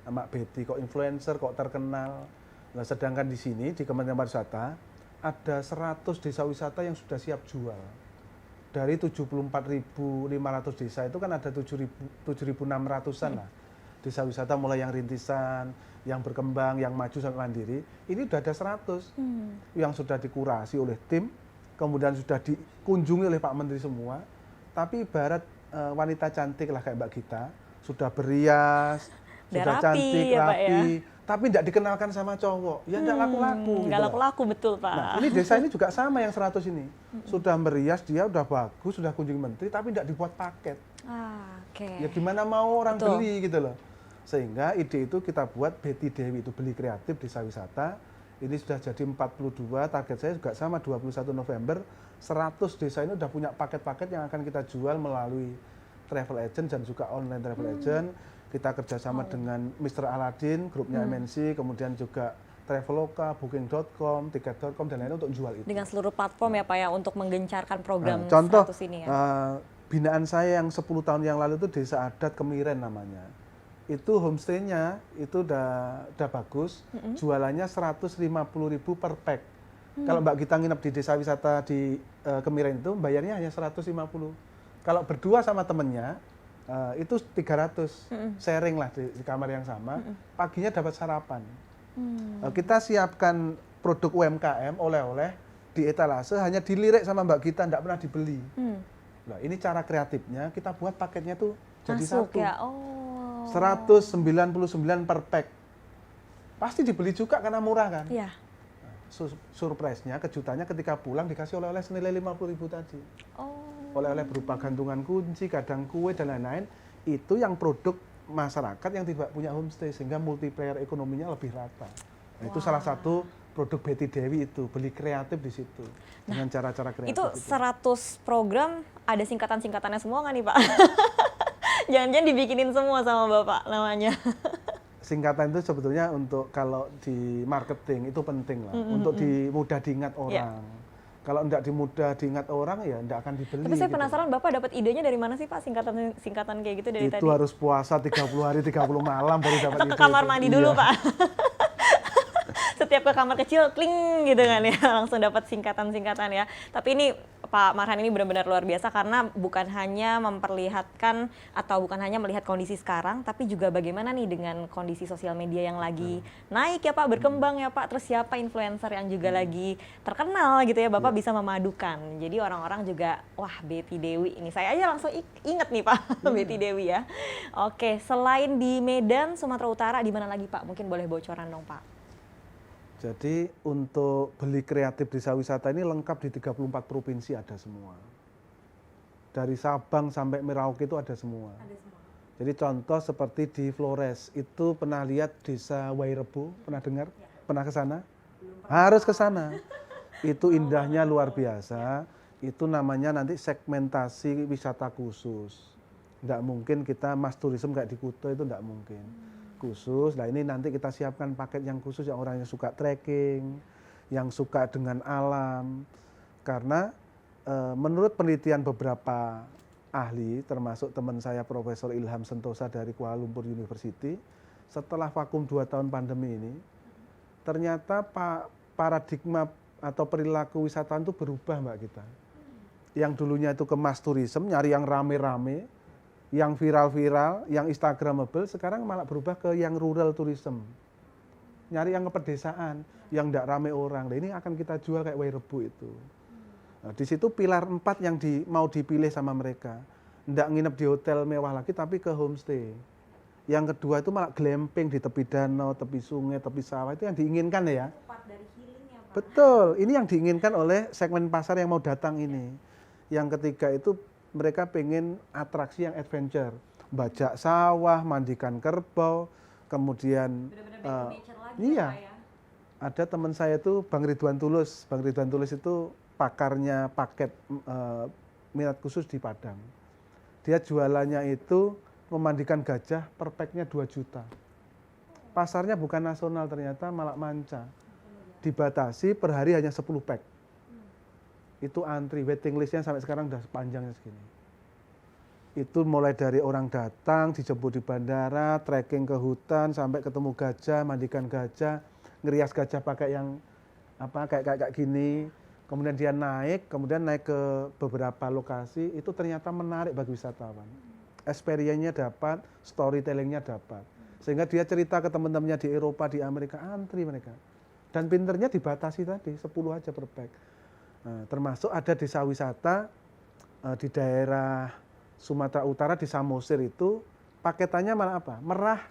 Speaker 2: Mak Betty kok influencer, kok terkenal. Nah, sedangkan di sini di Kementerian Pariwisata ada 100 desa wisata yang sudah siap jual. Dari 74.500 desa itu kan ada 7.600-an lah. Desa wisata mulai yang rintisan, yang berkembang, yang maju sampai mandiri. Ini sudah ada 100 yang sudah dikurasi oleh tim, kemudian sudah dikunjungi oleh Pak Menteri semua. Tapi ibarat wanita cantik lah kayak Mbak Gita, sudah berias,
Speaker 1: Udah
Speaker 2: sudah
Speaker 1: rapi
Speaker 2: cantik,
Speaker 1: ya, Pak, ya.
Speaker 2: rapi, tapi tidak dikenalkan sama cowok, ya tidak laku-laku.
Speaker 1: Nggak
Speaker 2: gitu.
Speaker 1: laku-laku betul, Pak.
Speaker 2: Nah, ini desa ini juga sama yang 100 ini. Sudah merias, dia udah bagus, sudah kunjungi menteri, tapi tidak dibuat paket.
Speaker 1: Oke.
Speaker 2: Ya gimana mau orang
Speaker 1: Betul.
Speaker 2: beli gitu loh. Sehingga ide itu kita buat Betty Dewi, itu beli kreatif desa wisata. Ini sudah jadi 42, target saya juga sama 21 November. 100 desa ini udah punya paket-paket yang akan kita jual melalui travel agent dan juga online travel agent. Kita kerjasama dengan Mr. Aladin, grupnya MNC, kemudian juga Traveloka, Booking.com, Tiket.com, dan lain-lain untuk jual itu.
Speaker 1: Dengan seluruh platform ya Pak ya untuk menggencarkan program
Speaker 2: Contoh,
Speaker 1: 100 ini ya.
Speaker 2: binaan saya yang 10 tahun yang lalu itu Desa Adat Kemiren namanya. Itu homestay-nya itu udah bagus, jualannya 150.000 per pack. Kalau Mbak Gita nginep di desa wisata di Kemiren itu bayarnya hanya 150. Kalau berdua sama temennya itu 300, sharing lah di kamar yang sama, paginya dapat sarapan. Kita siapkan produk UMKM, oleh-oleh di etalase, hanya dilirik sama Mbak Gita, tidak pernah dibeli. Nah, ini cara kreatifnya, kita buat paketnya tuh jadi
Speaker 1: Masuk
Speaker 2: satu.
Speaker 1: ya.
Speaker 2: 199 per pack. Pasti dibeli juga karena murah kan?
Speaker 1: Iya.
Speaker 2: Surprise-nya, kejutannya ketika pulang dikasih oleh-oleh senilai 50.000 tadi. Oleh-oleh berupa gantungan kunci, kadang kue, dan lain-lain. Itu yang produk masyarakat yang tidak punya homestay, sehingga multiplier ekonominya lebih rata. Nah, itu salah satu produk Betty Dewi itu, beli kreatif di situ. Dengan cara-cara kreatif.
Speaker 1: Itu 100 program ada singkatan-singkatannya semua nggak nih Pak? Jangan-jangan dibikinin semua sama Bapak namanya.
Speaker 2: Singkatan itu sebetulnya untuk kalau di marketing itu penting lah, untuk mudah diingat orang. Kalau tidak mudah diingat orang ya tidak akan dibeli.
Speaker 1: Tapi saya
Speaker 2: gitu.
Speaker 1: penasaran Bapak dapat idenya dari mana sih Pak singkatan kayak gitu dari
Speaker 2: Itu
Speaker 1: tadi?
Speaker 2: harus puasa 30 hari 30 malam baru dapat
Speaker 1: Atau
Speaker 2: ide
Speaker 1: ke kamar
Speaker 2: itu.
Speaker 1: mandi dulu
Speaker 2: Iya.
Speaker 1: Pak? Setiap ke kamar kecil, kling gitu kan ya, langsung dapat singkatan-singkatan ya. Tapi ini Pak Marhan ini benar-benar luar biasa karena bukan hanya memperlihatkan atau bukan hanya melihat kondisi sekarang, tapi juga bagaimana nih dengan kondisi sosial media yang lagi naik ya Pak, berkembang ya Pak. Terus siapa influencer yang juga lagi terkenal gitu ya, Bapak bisa memadukan. Jadi orang-orang juga, wah Betty Dewi ini. Saya aja langsung inget nih Pak, Betty Dewi ya. Oke, selain di Medan, Sumatera Utara, di mana lagi Pak? Mungkin boleh bocoran dong Pak.
Speaker 2: Jadi untuk beli kreatif desa wisata ini lengkap di 34 provinsi ada semua. Dari Sabang sampai Merauke itu ada semua. Jadi contoh seperti di Flores, itu pernah lihat desa Wairebo, pernah dengar? Pernah ke sana? Harus ke sana. Itu indahnya luar biasa. Itu namanya nanti segmentasi wisata khusus. Nggak mungkin kita mass tourism kayak di Kuta, itu nggak mungkin. Khusus, nah ini nanti kita siapkan paket yang khusus yang orang yang suka trekking, yang suka dengan alam. Karena menurut penelitian beberapa ahli, termasuk teman saya Profesor Ilham Sentosa dari Kuala Lumpur University, setelah vakum 2 tahun pandemi ini, ternyata paradigma atau perilaku wisatawan itu berubah Mbak Gita. Yang dulunya itu ke mass tourism, nyari yang rame-rame, yang viral-viral, yang instagramable, sekarang malah berubah ke yang rural tourism. Nyari yang ke pedesaan, yang tidak rame orang. Nah, ini akan kita jual kayak Wairebo itu. Nah, di situ pilar 4 yang mau dipilih sama mereka. Tidak nginep di hotel mewah lagi, tapi ke homestay. Yang kedua itu malah glamping di tepi danau, tepi sungai, tepi sawah. Itu yang diinginkan ya. Betul, ini yang diinginkan oleh segmen pasar yang mau datang ini. Yang ketiga itu mereka pengen atraksi yang adventure, bajak sawah, mandikan kerbau, kemudian iya, ada teman saya itu Bang Ridwan Tulus. Bang Ridwan Tulus itu pakarnya paket minat khusus di Padang. Dia jualannya itu memandikan gajah per packnya 2 juta. Pasarnya bukan nasional ternyata, malah manca. Dibatasi per hari hanya 10 pack. Itu antri, waiting listnya sampai sekarang udah sepanjangnya segini. Itu mulai dari orang datang, dijemput di bandara, trekking ke hutan, sampai ketemu gajah, mandikan gajah, ngerias gajah pakai yang kayak gini. Kemudian dia naik ke beberapa lokasi, itu ternyata menarik bagi wisatawan. Experience-nya dapat, storytelling-nya dapat. Sehingga dia cerita ke teman-temannya di Eropa, di Amerika, antri mereka. Dan pinternya dibatasi tadi, 10 aja per pack. Nah, termasuk ada desa wisata di daerah Sumatera Utara di Samosir itu paketannya malah apa? Merah,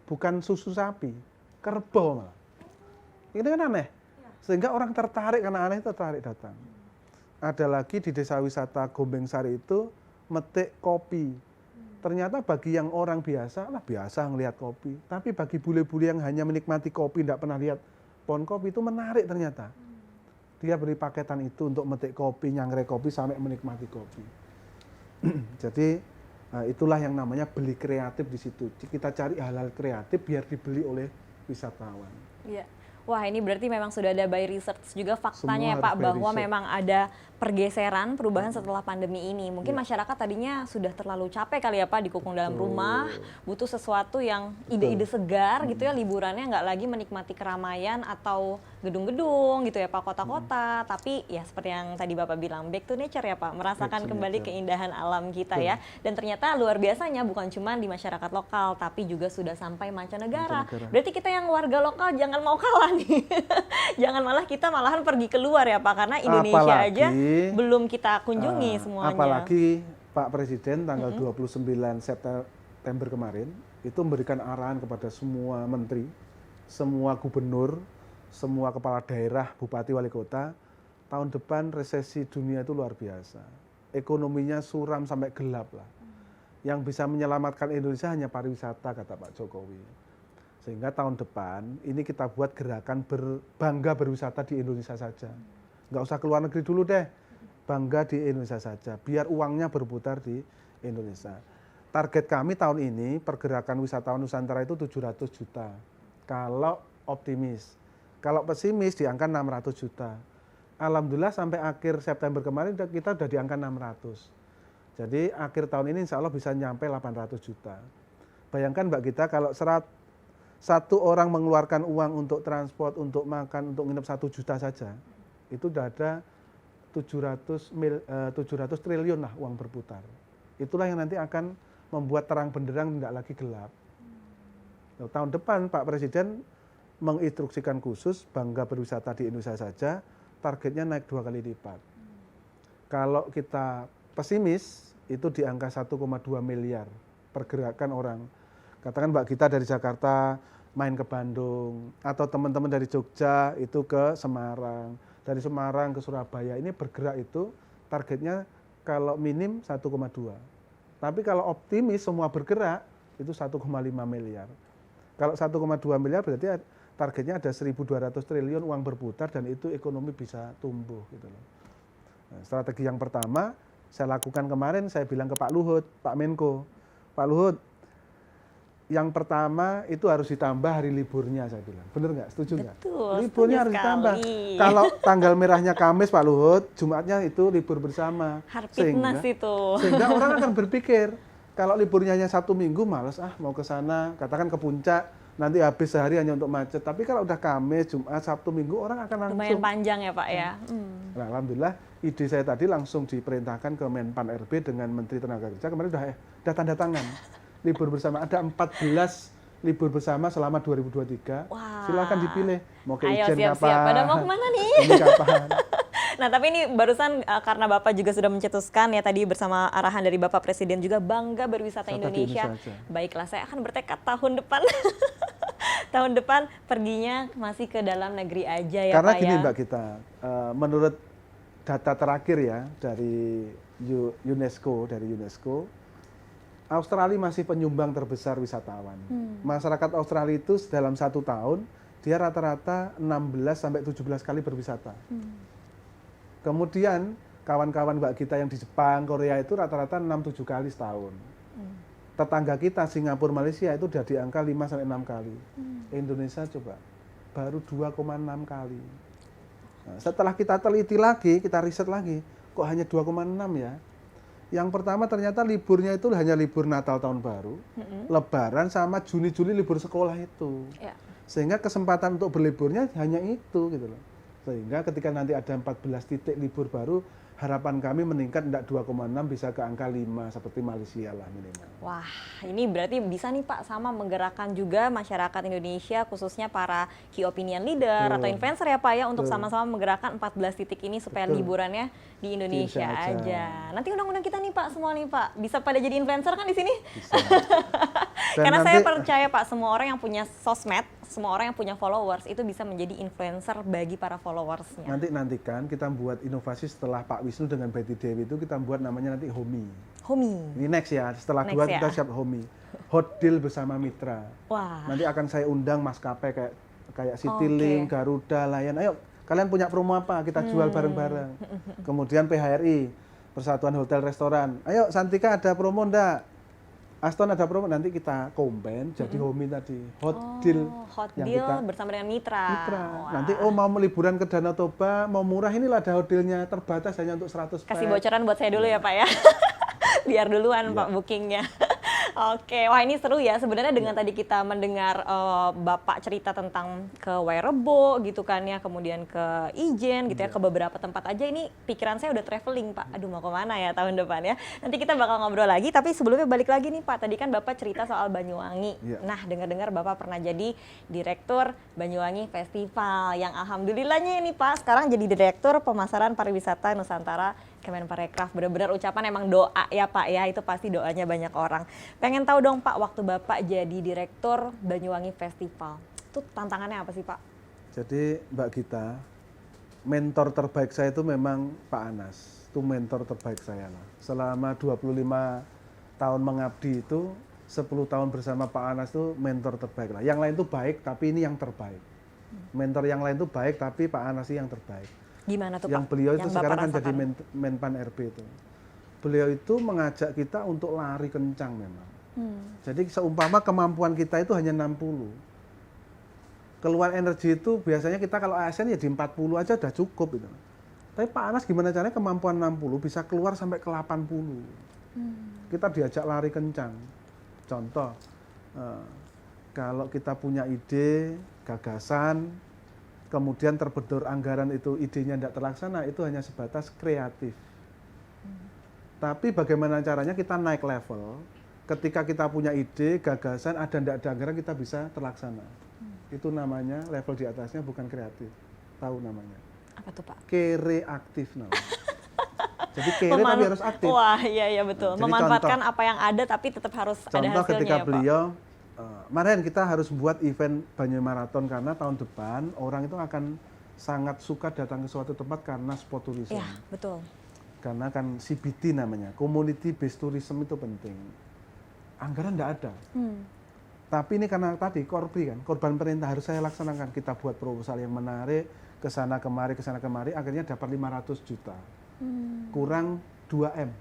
Speaker 2: bukan susu sapi, kerbau malah. Ini kan aneh. Sehingga orang tertarik, karena aneh tertarik datang. Ada lagi di desa wisata Gombeng Sari itu metik kopi. Ternyata bagi yang orang biasa, lah biasa ngelihat kopi. Tapi bagi bule-bule yang hanya menikmati kopi, tidak pernah lihat pohon kopi, itu menarik ternyata. Dia beri paketan itu untuk metik kopi, nyangre kopi, sampai menikmati kopi. Jadi itulah yang namanya beli kreatif di situ. Kita cari hal-hal kreatif biar dibeli oleh wisatawan.
Speaker 1: Iya. Wah, ini berarti memang sudah ada by research juga faktanya ya
Speaker 2: Semua
Speaker 1: Pak,
Speaker 2: harus by
Speaker 1: bahwa
Speaker 2: research.
Speaker 1: memang ada pergeseran, perubahan setelah pandemi ini. Mungkin masyarakat tadinya sudah terlalu capek kali ya Pak, dikukung dalam rumah, butuh sesuatu yang ide-ide segar gitu ya, liburannya nggak lagi menikmati keramaian atau gedung-gedung gitu ya Pak, kota-kota. Tapi ya seperti yang tadi Bapak bilang, back to nature ya Pak, merasakan
Speaker 2: Back to
Speaker 1: kembali
Speaker 2: nature.
Speaker 1: keindahan alam kita ya. Dan ternyata luar biasanya bukan cuma di masyarakat lokal, tapi juga sudah sampai mancanegara. Berarti kita yang warga lokal jangan mau kalah nih. Jangan malah kita malahan pergi keluar ya Pak, karena Indonesia
Speaker 2: Apalagi,
Speaker 1: aja belum kita kunjungi semuanya.
Speaker 2: Apalagi Pak Presiden tanggal 29 September kemarin itu memberikan arahan kepada semua menteri, semua gubernur, semua kepala daerah, bupati, wali kota, tahun depan resesi dunia itu luar biasa. Ekonominya suram sampai gelap lah. Yang bisa menyelamatkan Indonesia hanya pariwisata, kata Pak Jokowi. Sehingga tahun depan ini kita buat gerakan bangga berwisata di Indonesia saja. Nggak usah keluar negeri dulu deh, bangga di Indonesia saja. Biar uangnya berputar di Indonesia. Target kami tahun ini pergerakan wisatawan Nusantara itu 700 juta. Kalau optimis. Kalau pesimis di angka 600 juta. Alhamdulillah sampai akhir September kemarin kita udah di angka 600. Jadi akhir tahun ini insya Allah bisa nyampe 800 juta. Bayangkan Mbak Gita kalau satu orang mengeluarkan uang untuk transport, untuk makan, untuk nginep 1 juta saja, itu udah ada 700 triliun lah uang berputar. Itulah yang nanti akan membuat terang benderang, tidak lagi gelap. Nah, tahun depan Pak Presiden menginstruksikan khusus bangga berwisata di Indonesia saja, targetnya naik 2 kali lipat. Kalau kita pesimis, itu di angka 1,2 miliar pergerakan orang. Katakan Mbak Gita dari Jakarta main ke Bandung, atau teman-teman dari Jogja itu ke Semarang, dari Semarang ke Surabaya, ini bergerak itu targetnya kalau minim 1,2. Tapi kalau optimis semua bergerak itu 1,5 miliar. Kalau 1,2 miliar berarti targetnya ada 1.200 triliun uang berputar dan itu ekonomi bisa tumbuh gitu loh. Nah, strategi yang pertama saya lakukan kemarin, saya bilang ke Pak Luhut, Pak Menko, Pak Luhut, yang pertama itu harus ditambah hari liburnya, saya bilang. Bener nggak? Setuju nggak?
Speaker 1: Betul,
Speaker 2: Liburnya harus ditambah. Kalau tanggal merahnya Kamis Pak Luhut, Jumatnya itu libur bersama.
Speaker 1: Harpitnas itu.
Speaker 2: Sehingga orang akan berpikir, kalau liburnya hanya Sabtu Minggu, males mau ke sana, katakan ke puncak, nanti habis sehari hanya untuk macet. Tapi kalau udah Kamis, Jumat, Sabtu, Minggu, orang akan langsung.
Speaker 1: Lumayan panjang ya Pak ya.
Speaker 2: Nah, alhamdulillah ide saya tadi langsung diperintahkan ke Menpan RB dengan Menteri Tenaga Kerja, kemarin udah tanda tangan. Libur bersama, ada 14 libur bersama selama 2023.
Speaker 1: Wah.
Speaker 2: Silakan dipilih, mau ke
Speaker 1: Ayo,
Speaker 2: Ijen
Speaker 1: siap-siap.
Speaker 2: kapan.
Speaker 1: Pada mau kemana nih?
Speaker 2: Ini kapan.
Speaker 1: Nah, tapi ini barusan karena Bapak juga sudah mencetuskan ya tadi bersama arahan dari Bapak Presiden juga bangga berwisata Indonesia. Baiklah, saya akan bertekad tahun depan. Tahun depan perginya masih ke dalam negeri aja ya
Speaker 2: Karena
Speaker 1: Pak
Speaker 2: gini
Speaker 1: ya.
Speaker 2: Mbak Gita, menurut data terakhir ya dari UNESCO, Australia masih penyumbang terbesar wisatawan. Masyarakat Australia itu dalam 1 tahun dia rata-rata 16 sampai 17 kali berwisata. Kemudian kawan-kawan Mbak Gita yang di Jepang, Korea itu rata-rata 6-7 kali setahun. Tetangga kita Singapura, Malaysia itu udah di angka 5 sampai 6 kali. Indonesia coba baru 2,6 kali. Nah, setelah kita teliti lagi, kita riset lagi, kok hanya 2,6 ya? Yang pertama ternyata liburnya itu hanya libur Natal Tahun Baru, Lebaran sama Juni-Juli libur sekolah itu.
Speaker 1: Ya.
Speaker 2: Sehingga kesempatan untuk berliburnya hanya itu gitu loh. Sehingga ketika nanti ada 14 titik libur baru, harapan kami meningkat tidak 2,6 bisa ke angka 5 seperti Malaysia lah minimal.
Speaker 1: Wah, ini berarti bisa nih Pak sama menggerakkan juga masyarakat Indonesia khususnya para key opinion leader atau influencer ya Pak ya untuk sama-sama menggerakkan 14 titik ini supaya liburannya di Indonesia aja. Nanti undang-undang kita nih Pak semua nih Pak bisa pada jadi influencer kan di sini?
Speaker 2: Bisa.
Speaker 1: Karena saya percaya Pak semua orang yang punya sosmed, semua orang yang punya followers itu bisa menjadi influencer bagi para followersnya.
Speaker 2: Nantikan kita buat inovasi setelah Pak Wisnu dengan Betty Dewi itu kita buat namanya nanti Homi. Ini next ya, setelah
Speaker 1: next
Speaker 2: 2 kita siap Homi. Hot deal bersama mitra.
Speaker 1: Wah.
Speaker 2: Nanti akan saya undang maskapai kayak Citylink, Garuda, Lion. Ayo kalian punya promo apa? Kita jual bareng-bareng. Kemudian PHRI, Persatuan Hotel Restoran. Ayo Santika ada promo enggak? Aston ada promo, nanti kita combine jadi Homi tadi, hot deal.
Speaker 1: Hot deal bersama dengan mitra.
Speaker 2: Nanti mau liburan ke Danau Toba, mau murah inilah ada hot dealnya, terbatas hanya untuk 100
Speaker 1: Kasih bocoran buat saya dulu ya Pak ya, biar duluan Pak bookingnya. Oke, wah ini seru ya sebenarnya dengan tadi kita mendengar Bapak cerita tentang ke Wairebo gitu kan ya, kemudian ke Ijen gitu ya, ke beberapa tempat aja ini pikiran saya udah traveling Pak. Aduh mau kemana ya tahun depan ya. Nanti kita bakal ngobrol lagi, tapi sebelumnya balik lagi nih Pak, tadi kan Bapak cerita soal Banyuwangi. Nah dengar-dengar Bapak pernah jadi Direktur Banyuwangi Festival, yang alhamdulillahnya ini Pak sekarang jadi Direktur Pemasaran Pariwisata Nusantara Kemenparekraf. Benar-benar ucapan emang doa ya Pak ya, itu pasti doanya banyak orang. Pengen tahu dong Pak, waktu Bapak jadi Direktur Banyuwangi Festival, itu tantangannya apa sih Pak?
Speaker 2: Jadi Mbak Gita, mentor terbaik saya itu memang Pak Anas. Itu mentor terbaik saya lah. Selama 25 tahun mengabdi itu, 10 tahun bersama Pak Anas itu mentor terbaik lah. Yang lain itu baik, tapi ini yang terbaik. Mentor yang lain itu baik, tapi Pak Anas ini yang terbaik.
Speaker 1: Gimana tuh
Speaker 2: yang
Speaker 1: Pak?
Speaker 2: Beliau itu
Speaker 1: yang
Speaker 2: sekarang kan
Speaker 1: rasakan?
Speaker 2: jadi Menpan RB itu. Beliau itu mengajak kita untuk lari kencang memang. Jadi seumpama kemampuan kita itu hanya 60. Keluar energi itu biasanya kita kalau ASN ya di 40 aja udah cukup itu. Tapi Pak Anas gimana caranya kemampuan 60 bisa keluar sampai ke 80. Kita diajak lari kencang. Contoh, kalau kita punya ide, gagasan, kemudian terbentur anggaran itu idenya tidak terlaksana, itu hanya sebatas kreatif. Tapi bagaimana caranya kita naik level, ketika kita punya ide, gagasan, ada anggaran kita bisa terlaksana. Itu namanya level di atasnya bukan kreatif. Tahu namanya?
Speaker 1: Apa tuh Pak?
Speaker 2: Kreatif namanya. Jadi kere tapi harus aktif.
Speaker 1: Wah iya betul.
Speaker 2: Jadi
Speaker 1: memanfaatkan apa yang ada tapi tetap harus ada hasilnya.
Speaker 2: Contoh ketika
Speaker 1: ya,
Speaker 2: beliau, kemarin kita harus buat event Banyu Marathon karena tahun depan orang itu akan sangat suka datang ke suatu tempat karena sport tourism.
Speaker 1: Iya betul.
Speaker 2: Karena kan CBT namanya, community based tourism itu penting. Anggaran tidak ada. Tapi ini karena tadi korban perintah harus saya laksanakan. Kita buat proposal yang menarik, ke sana kemari, akhirnya dapat 500 juta. Kurang 2M.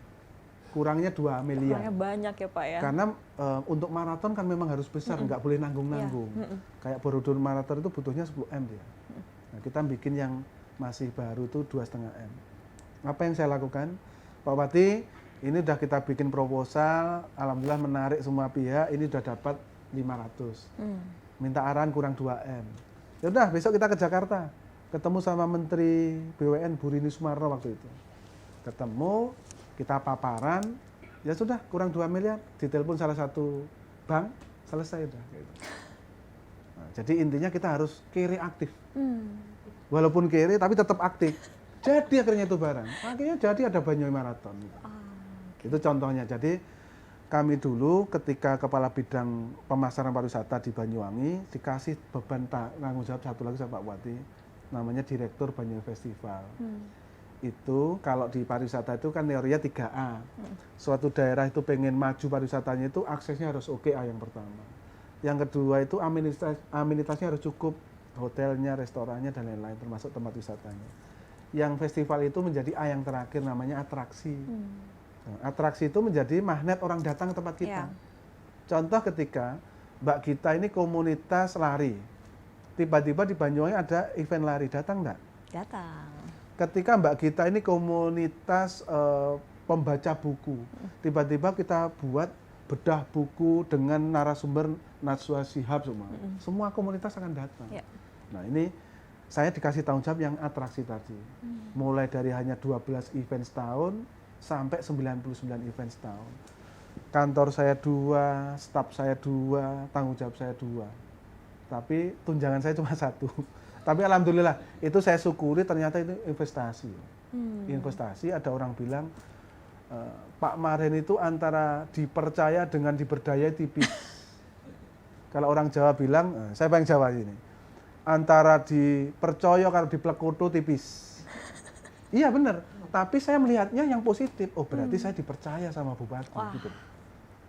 Speaker 2: Kurangnya 2 miliar.
Speaker 1: Kurangnya banyak ya Pak ya.
Speaker 2: Karena untuk maraton kan memang harus besar, nggak boleh nanggung-nanggung. Kayak Borobudur maraton itu butuhnya 10M dia. Nah, kita bikin yang masih baru itu 2,5M. Apa yang saya lakukan? Pak Wati, ini udah kita bikin proposal, alhamdulillah menarik semua pihak, ini udah dapat 500. Minta arahan kurang 2M. Ya udah, besok kita ke Jakarta. Ketemu sama Menteri BUMN Bu Rini Sumarno waktu itu. Ketemu, kita paparan, ya sudah kurang 2 miliar, ditelepon salah satu bank, selesai udah. Gitu. Nah, jadi intinya kita harus kere aktif. Walaupun kere tapi tetap aktif. Jadi akhirnya itu barang. Akhirnya jadi ada Banyuwangi Marathon. Gitu. Itu contohnya. Jadi kami dulu ketika kepala bidang pemasaran pariwisata di Banyuwangi dikasih beban tanggung jawab satu lagi sama Pak Wati, namanya Direktur Banyuwangi Festival. Itu kalau di pariwisata itu kan teorinya 3A. Suatu daerah itu pengen maju pariwisatanya itu aksesnya harus oke, A yang pertama. Yang kedua itu amenitasnya harus cukup, hotelnya, restorannya dan lain-lain termasuk tempat wisatanya. Yang festival itu menjadi A yang terakhir namanya atraksi. Nah, atraksi itu menjadi magnet orang datang ke tempat kita. Contoh ketika Mbak Gita ini komunitas lari. Tiba-tiba di Banyuwangi ada event lari, datang enggak?
Speaker 1: Datang.
Speaker 2: Ketika Mbak Gita ini komunitas pembaca buku, tiba-tiba kita buat bedah buku dengan narasumber Najwa Shihab semua. Semua komunitas akan datang. Nah ini saya dikasih tanggung jawab yang atraksi tadi. Mulai dari hanya 12 event setahun sampai 99 event setahun. Kantor saya 2, staf saya 2, tanggung jawab saya 2. Tapi tunjangan saya cuma 1. Tapi alhamdulillah itu saya syukuri, ternyata itu investasi. Investasi, ada orang bilang Pak Marin itu antara dipercaya dengan diberdaya tipis. Kalau orang Jawa bilang, saya pengen Jawa ini, antara dipercaya kalau diplekutu tipis. Iya benar, tapi saya melihatnya yang positif. Oh berarti saya dipercaya sama bupati. Gitu.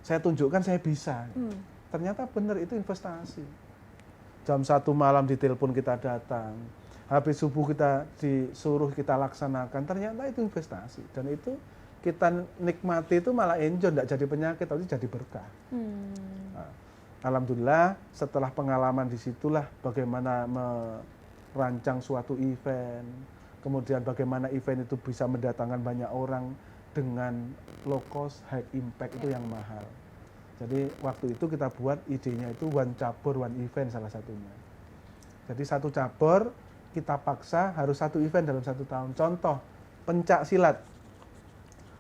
Speaker 2: Saya tunjukkan saya bisa. Ternyata benar itu investasi. Jam 1 malam ditelepon kita datang, habis subuh kita disuruh kita laksanakan, ternyata itu investasi. Dan itu kita nikmati itu malah enjoy, tidak jadi penyakit, tapi jadi berkah. Nah, alhamdulillah setelah pengalaman disitulah bagaimana merancang suatu event, kemudian bagaimana event itu bisa mendatangkan banyak orang dengan low cost, high impact itu yang mahal. Jadi waktu itu kita buat idenya itu one cabur, one event salah satunya. Jadi satu cabur kita paksa harus satu event dalam 1 tahun. Contoh, pencak silat.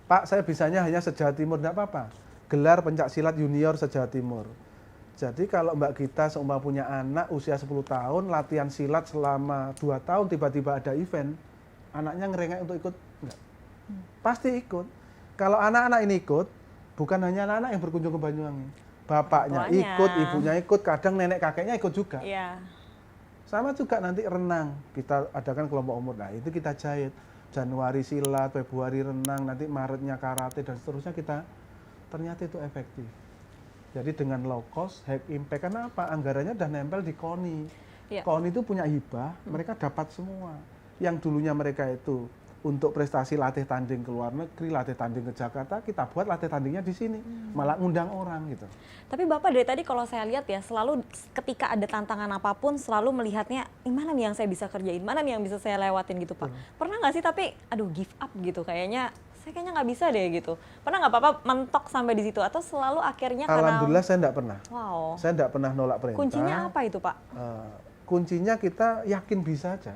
Speaker 2: Pak, saya bisanya hanya se-Jawa Timur, tidak apa-apa. Gelar pencak silat junior se-Jawa Timur. Jadi kalau Mbak Gita seumpama punya anak usia 10 tahun, latihan silat selama 2 tahun, tiba-tiba ada event, anaknya ngerengek untuk ikut? Enggak. Pasti ikut. Kalau anak-anak ini ikut, bukan hanya anak-anak yang berkunjung ke Banyuwangi. Bapaknya ikut, ibunya ikut, kadang nenek kakeknya ikut juga. Iya. Sama juga nanti renang, kita adakan kelompok umur. Nah itu kita jahit. Januari silat, Februari renang, nanti Maretnya karate, dan seterusnya kita, ternyata itu efektif. Jadi dengan low cost, high impact, karena apa? Anggarannya udah nempel di KONI. Ya. KONI itu punya hibah, mereka dapat semua. Yang dulunya mereka itu untuk prestasi latih tanding ke luar negeri, latih tanding ke Jakarta, kita buat latih tandingnya di sini, malah ngundang orang gitu.
Speaker 1: Tapi Bapak dari tadi kalau saya lihat ya, selalu ketika ada tantangan apapun, selalu melihatnya, mana nih yang saya bisa kerjain, mana nih yang bisa saya lewatin gitu Pak. Pernah nggak sih tapi, aduh give up gitu, saya kayaknya nggak bisa deh gitu. Pernah nggak Bapak mentok sampai di situ, atau selalu akhirnya
Speaker 2: Alhamdulillah saya nggak pernah.
Speaker 1: Wow.
Speaker 2: Saya nggak pernah nolak perintah.
Speaker 1: Kuncinya apa itu Pak?
Speaker 2: Kuncinya kita yakin bisa aja.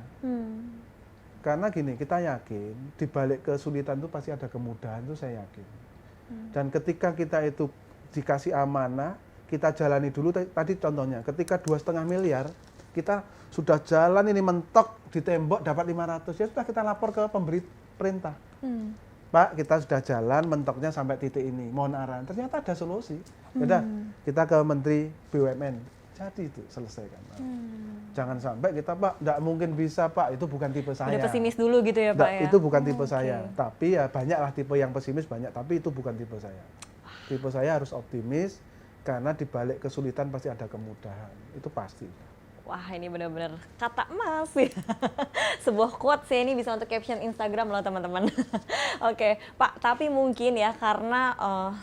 Speaker 2: Karena gini, kita yakin di balik kesulitan itu pasti ada kemudahan, itu saya yakin. Dan ketika kita itu dikasih amanah, kita jalani dulu. Tadi contohnya, ketika 2,5 miliar, kita sudah jalan ini mentok di tembok dapat 500, ya sudah kita lapor ke pemberi perintah. Pak, kita sudah jalan mentoknya sampai titik ini, mohon arahan. Ternyata ada solusi. Yaudah, kita ke Menteri BUMN. Jadi itu selesaikan. Jangan sampai kita, Pak, tidak mungkin bisa, Pak, itu bukan tipe saya.
Speaker 1: Udah pesimis dulu gitu ya, Pak ya?
Speaker 2: Itu bukan tipe saya. Tapi ya banyaklah tipe yang pesimis, banyak. Tapi itu bukan tipe saya. Tipe saya harus optimis, karena di balik kesulitan pasti ada kemudahan. Itu pasti.
Speaker 1: Wah, ini benar-benar kata emas ya. Sebuah quotes ya, ini bisa untuk caption Instagram loh teman-teman. Oke, Pak, tapi mungkin ya karena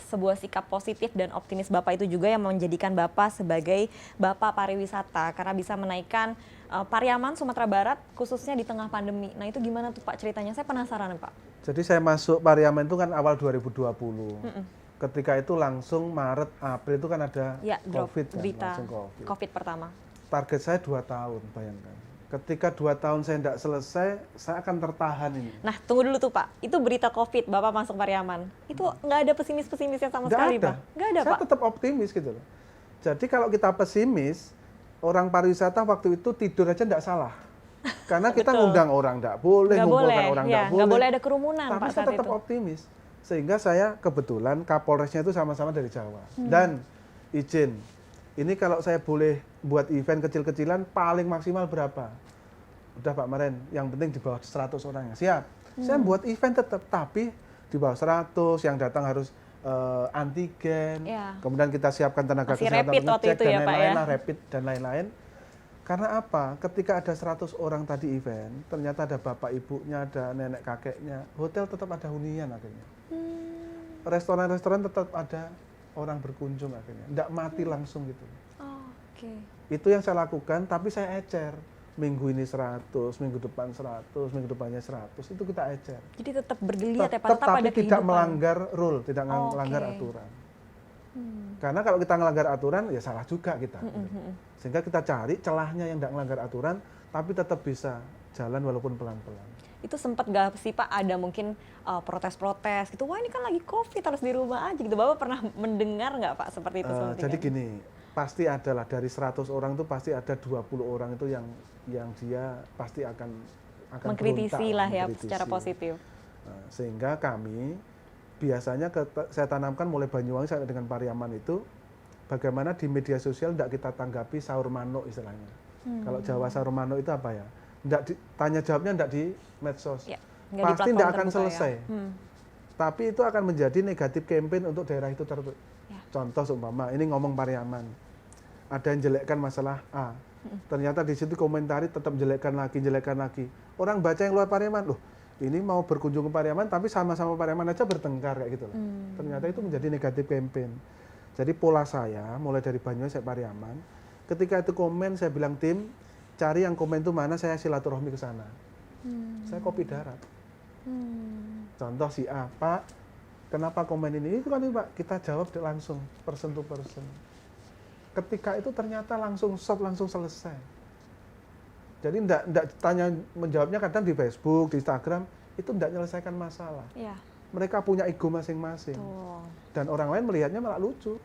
Speaker 1: sebuah sikap positif dan optimis Bapak itu juga yang menjadikan Bapak sebagai Bapak pariwisata, karena bisa menaikkan Pariaman Sumatera Barat khususnya di tengah pandemi. Nah itu gimana tuh Pak ceritanya? Saya penasaran Pak.
Speaker 2: Jadi saya masuk Pariaman itu kan awal 2020. Ketika itu langsung Maret, April itu kan ada COVID kan,
Speaker 1: berita
Speaker 2: langsung
Speaker 1: COVID pertama.
Speaker 2: Target saya 2 tahun, bayangkan. Ketika 2 tahun saya tidak selesai, saya akan tertahan ini.
Speaker 1: Nah, tunggu dulu tuh Pak. Itu berita COVID, Bapak masuk Pariaman. Itu nggak ada pesimis-pesimisnya sama sekali, Pak? Nggak ada, Pak?
Speaker 2: Saya tetap optimis gitu loh. Jadi kalau kita pesimis, orang pariwisata waktu itu tidur aja tidak salah. Karena kita ngundang orang tidak boleh, ngumpulkan orang tidak boleh.
Speaker 1: Nggak boleh ada kerumunan,
Speaker 2: Tapi
Speaker 1: Pak,
Speaker 2: saya tetap optimis. Sehingga saya kebetulan Kapolresnya itu sama-sama dari Jawa. Dan izin, ini kalau saya boleh buat event kecil-kecilan paling maksimal berapa? Udah Pak Maren, yang penting di bawah 100 orang. Siap. Saya buat event tetap, tapi di bawah 100, yang datang harus antigen. Kemudian kita siapkan tenaga kesehatan untuk ngecek dan lain-lain, rapid dan lain-lain. Karena apa? Ketika ada 100 orang tadi event, ternyata ada bapak ibunya, ada nenek kakeknya, hotel tetap ada hunian akhirnya. Restoran-restoran tetap ada orang berkunjung akhirnya, tidak mati langsung gitu. Itu yang saya lakukan, tapi saya ecer. Minggu ini 100, minggu depan 100, minggu depannya 100, itu kita ecer.
Speaker 1: Jadi tetap bergeliat ya Pak,
Speaker 2: tetap tapi tidak melanggar rule, tidak melanggar aturan. Karena kalau kita melanggar aturan, ya salah juga kita. Sehingga kita cari celahnya yang tidak melanggar aturan, tapi tetap bisa jalan walaupun pelan-pelan.
Speaker 1: Itu sempat gak sih Pak ada mungkin protes-protes gitu, wah ini kan lagi COVID harus di rumah aja gitu. Bapak pernah mendengar nggak Pak seperti itu?
Speaker 2: Jadi gini, pasti adalah dari 100 orang itu pasti ada 20 orang itu yang dia pasti akan
Speaker 1: mengkritisi lah ya
Speaker 2: mengkritisi.
Speaker 1: secara positif.
Speaker 2: Sehingga kami biasanya saya tanamkan mulai Banyuwangi sampai dengan Pariaman itu bagaimana di media sosial tidak kita tanggapi sahur manuk istilahnya. Kalau Jawa sahur manuk itu apa ya? Tanya jawabnya tidak di medsos. Ya, pasti tidak akan selesai. Ya. Tapi itu akan menjadi negatif campaign untuk daerah itu tertentu. Ya. Contoh seumpama ini ngomong Pariaman. Ada yang jelekkan masalah A. Ternyata di situ komentari tetap jelekkan lagi. Orang baca yang luar Pariaman, loh ini mau berkunjung ke Pariaman tapi sama-sama Pariaman aja bertengkar kayak gitu loh. Ternyata itu menjadi negatif campaign. Jadi pola saya mulai dari Banyuwangi sampai Pariaman, ketika itu komen saya bilang tim cari yang komen itu mana, saya silaturahmi ke sana. Saya kopi darat. Contoh si A, Pak, kenapa komen ini? Itu kan Pak, kita jawab langsung, person to person. Ketika itu ternyata langsung shot, langsung selesai. Jadi enggak tanya menjawabnya kadang di Facebook, di Instagram, itu enggak menyelesaikan masalah. Ya. Mereka punya ego masing-masing. Dan orang lain melihatnya malah lucu.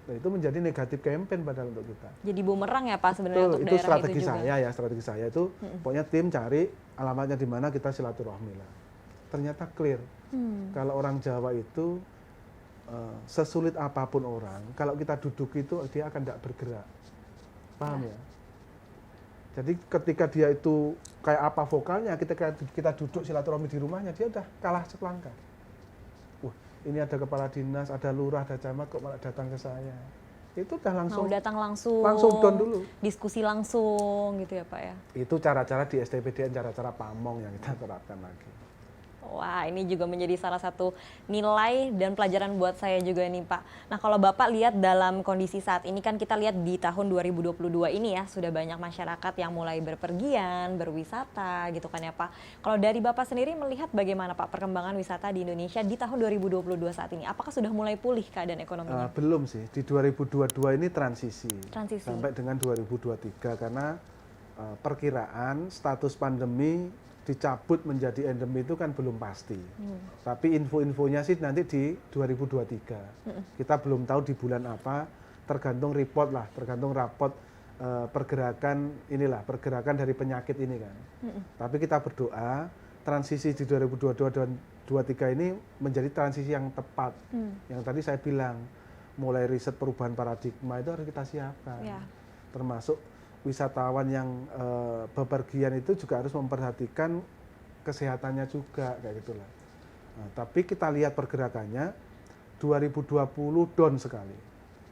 Speaker 2: Nah, itu menjadi negatif campaign padahal untuk kita.
Speaker 1: Jadi bumerang ya Pak sebenarnya untuk
Speaker 2: itu
Speaker 1: daerah
Speaker 2: strategi
Speaker 1: itu juga.
Speaker 2: Strategi saya itu pokoknya tim cari alamatnya di mana kita silaturahmi lah. Ternyata clear. Kalau orang Jawa itu sesulit apapun orang, kalau kita duduk itu dia akan tidak bergerak. Paham ya? Jadi ketika dia itu kayak apa vokalnya, kita duduk silaturahmi di rumahnya, dia udah kalah selangkah. Ini ada kepala dinas, ada lurah, ada camat, kok malah datang ke saya. Itu udah langsung.
Speaker 1: Mau datang langsung.
Speaker 2: Langsung down dulu.
Speaker 1: Diskusi langsung gitu ya Pak ya.
Speaker 2: Itu cara-cara di STPDN, cara-cara pamong yang kita terapkan lagi.
Speaker 1: Wah, ini juga menjadi salah satu nilai dan pelajaran buat saya juga nih Pak. Nah, kalau Bapak lihat dalam kondisi saat ini kan kita lihat di tahun 2022 ini ya, sudah banyak masyarakat yang mulai berpergian, berwisata gitu kan ya Pak. Kalau dari Bapak sendiri melihat bagaimana Pak perkembangan wisata di Indonesia di tahun 2022 saat ini? Apakah sudah mulai pulih keadaan ekonominya?
Speaker 2: Belum sih, di 2022 ini transisi. Sampai dengan 2023 karena perkiraan status pandemi dicabut menjadi endemi itu kan belum pasti. Tapi info-infonya sih nanti di 2023. Kita belum tahu di bulan apa, tergantung report lah, tergantung rapot pergerakan pergerakan dari penyakit ini kan. Tapi kita berdoa transisi di 2022 dan 2023 ini menjadi transisi yang tepat. Yang tadi saya bilang, mulai riset perubahan paradigma itu harus kita siapkan. Ya. Termasuk wisatawan yang bepergian itu juga harus memperhatikan kesehatannya juga kayak gitulah. Nah, tapi kita lihat pergerakannya 2020 down sekali.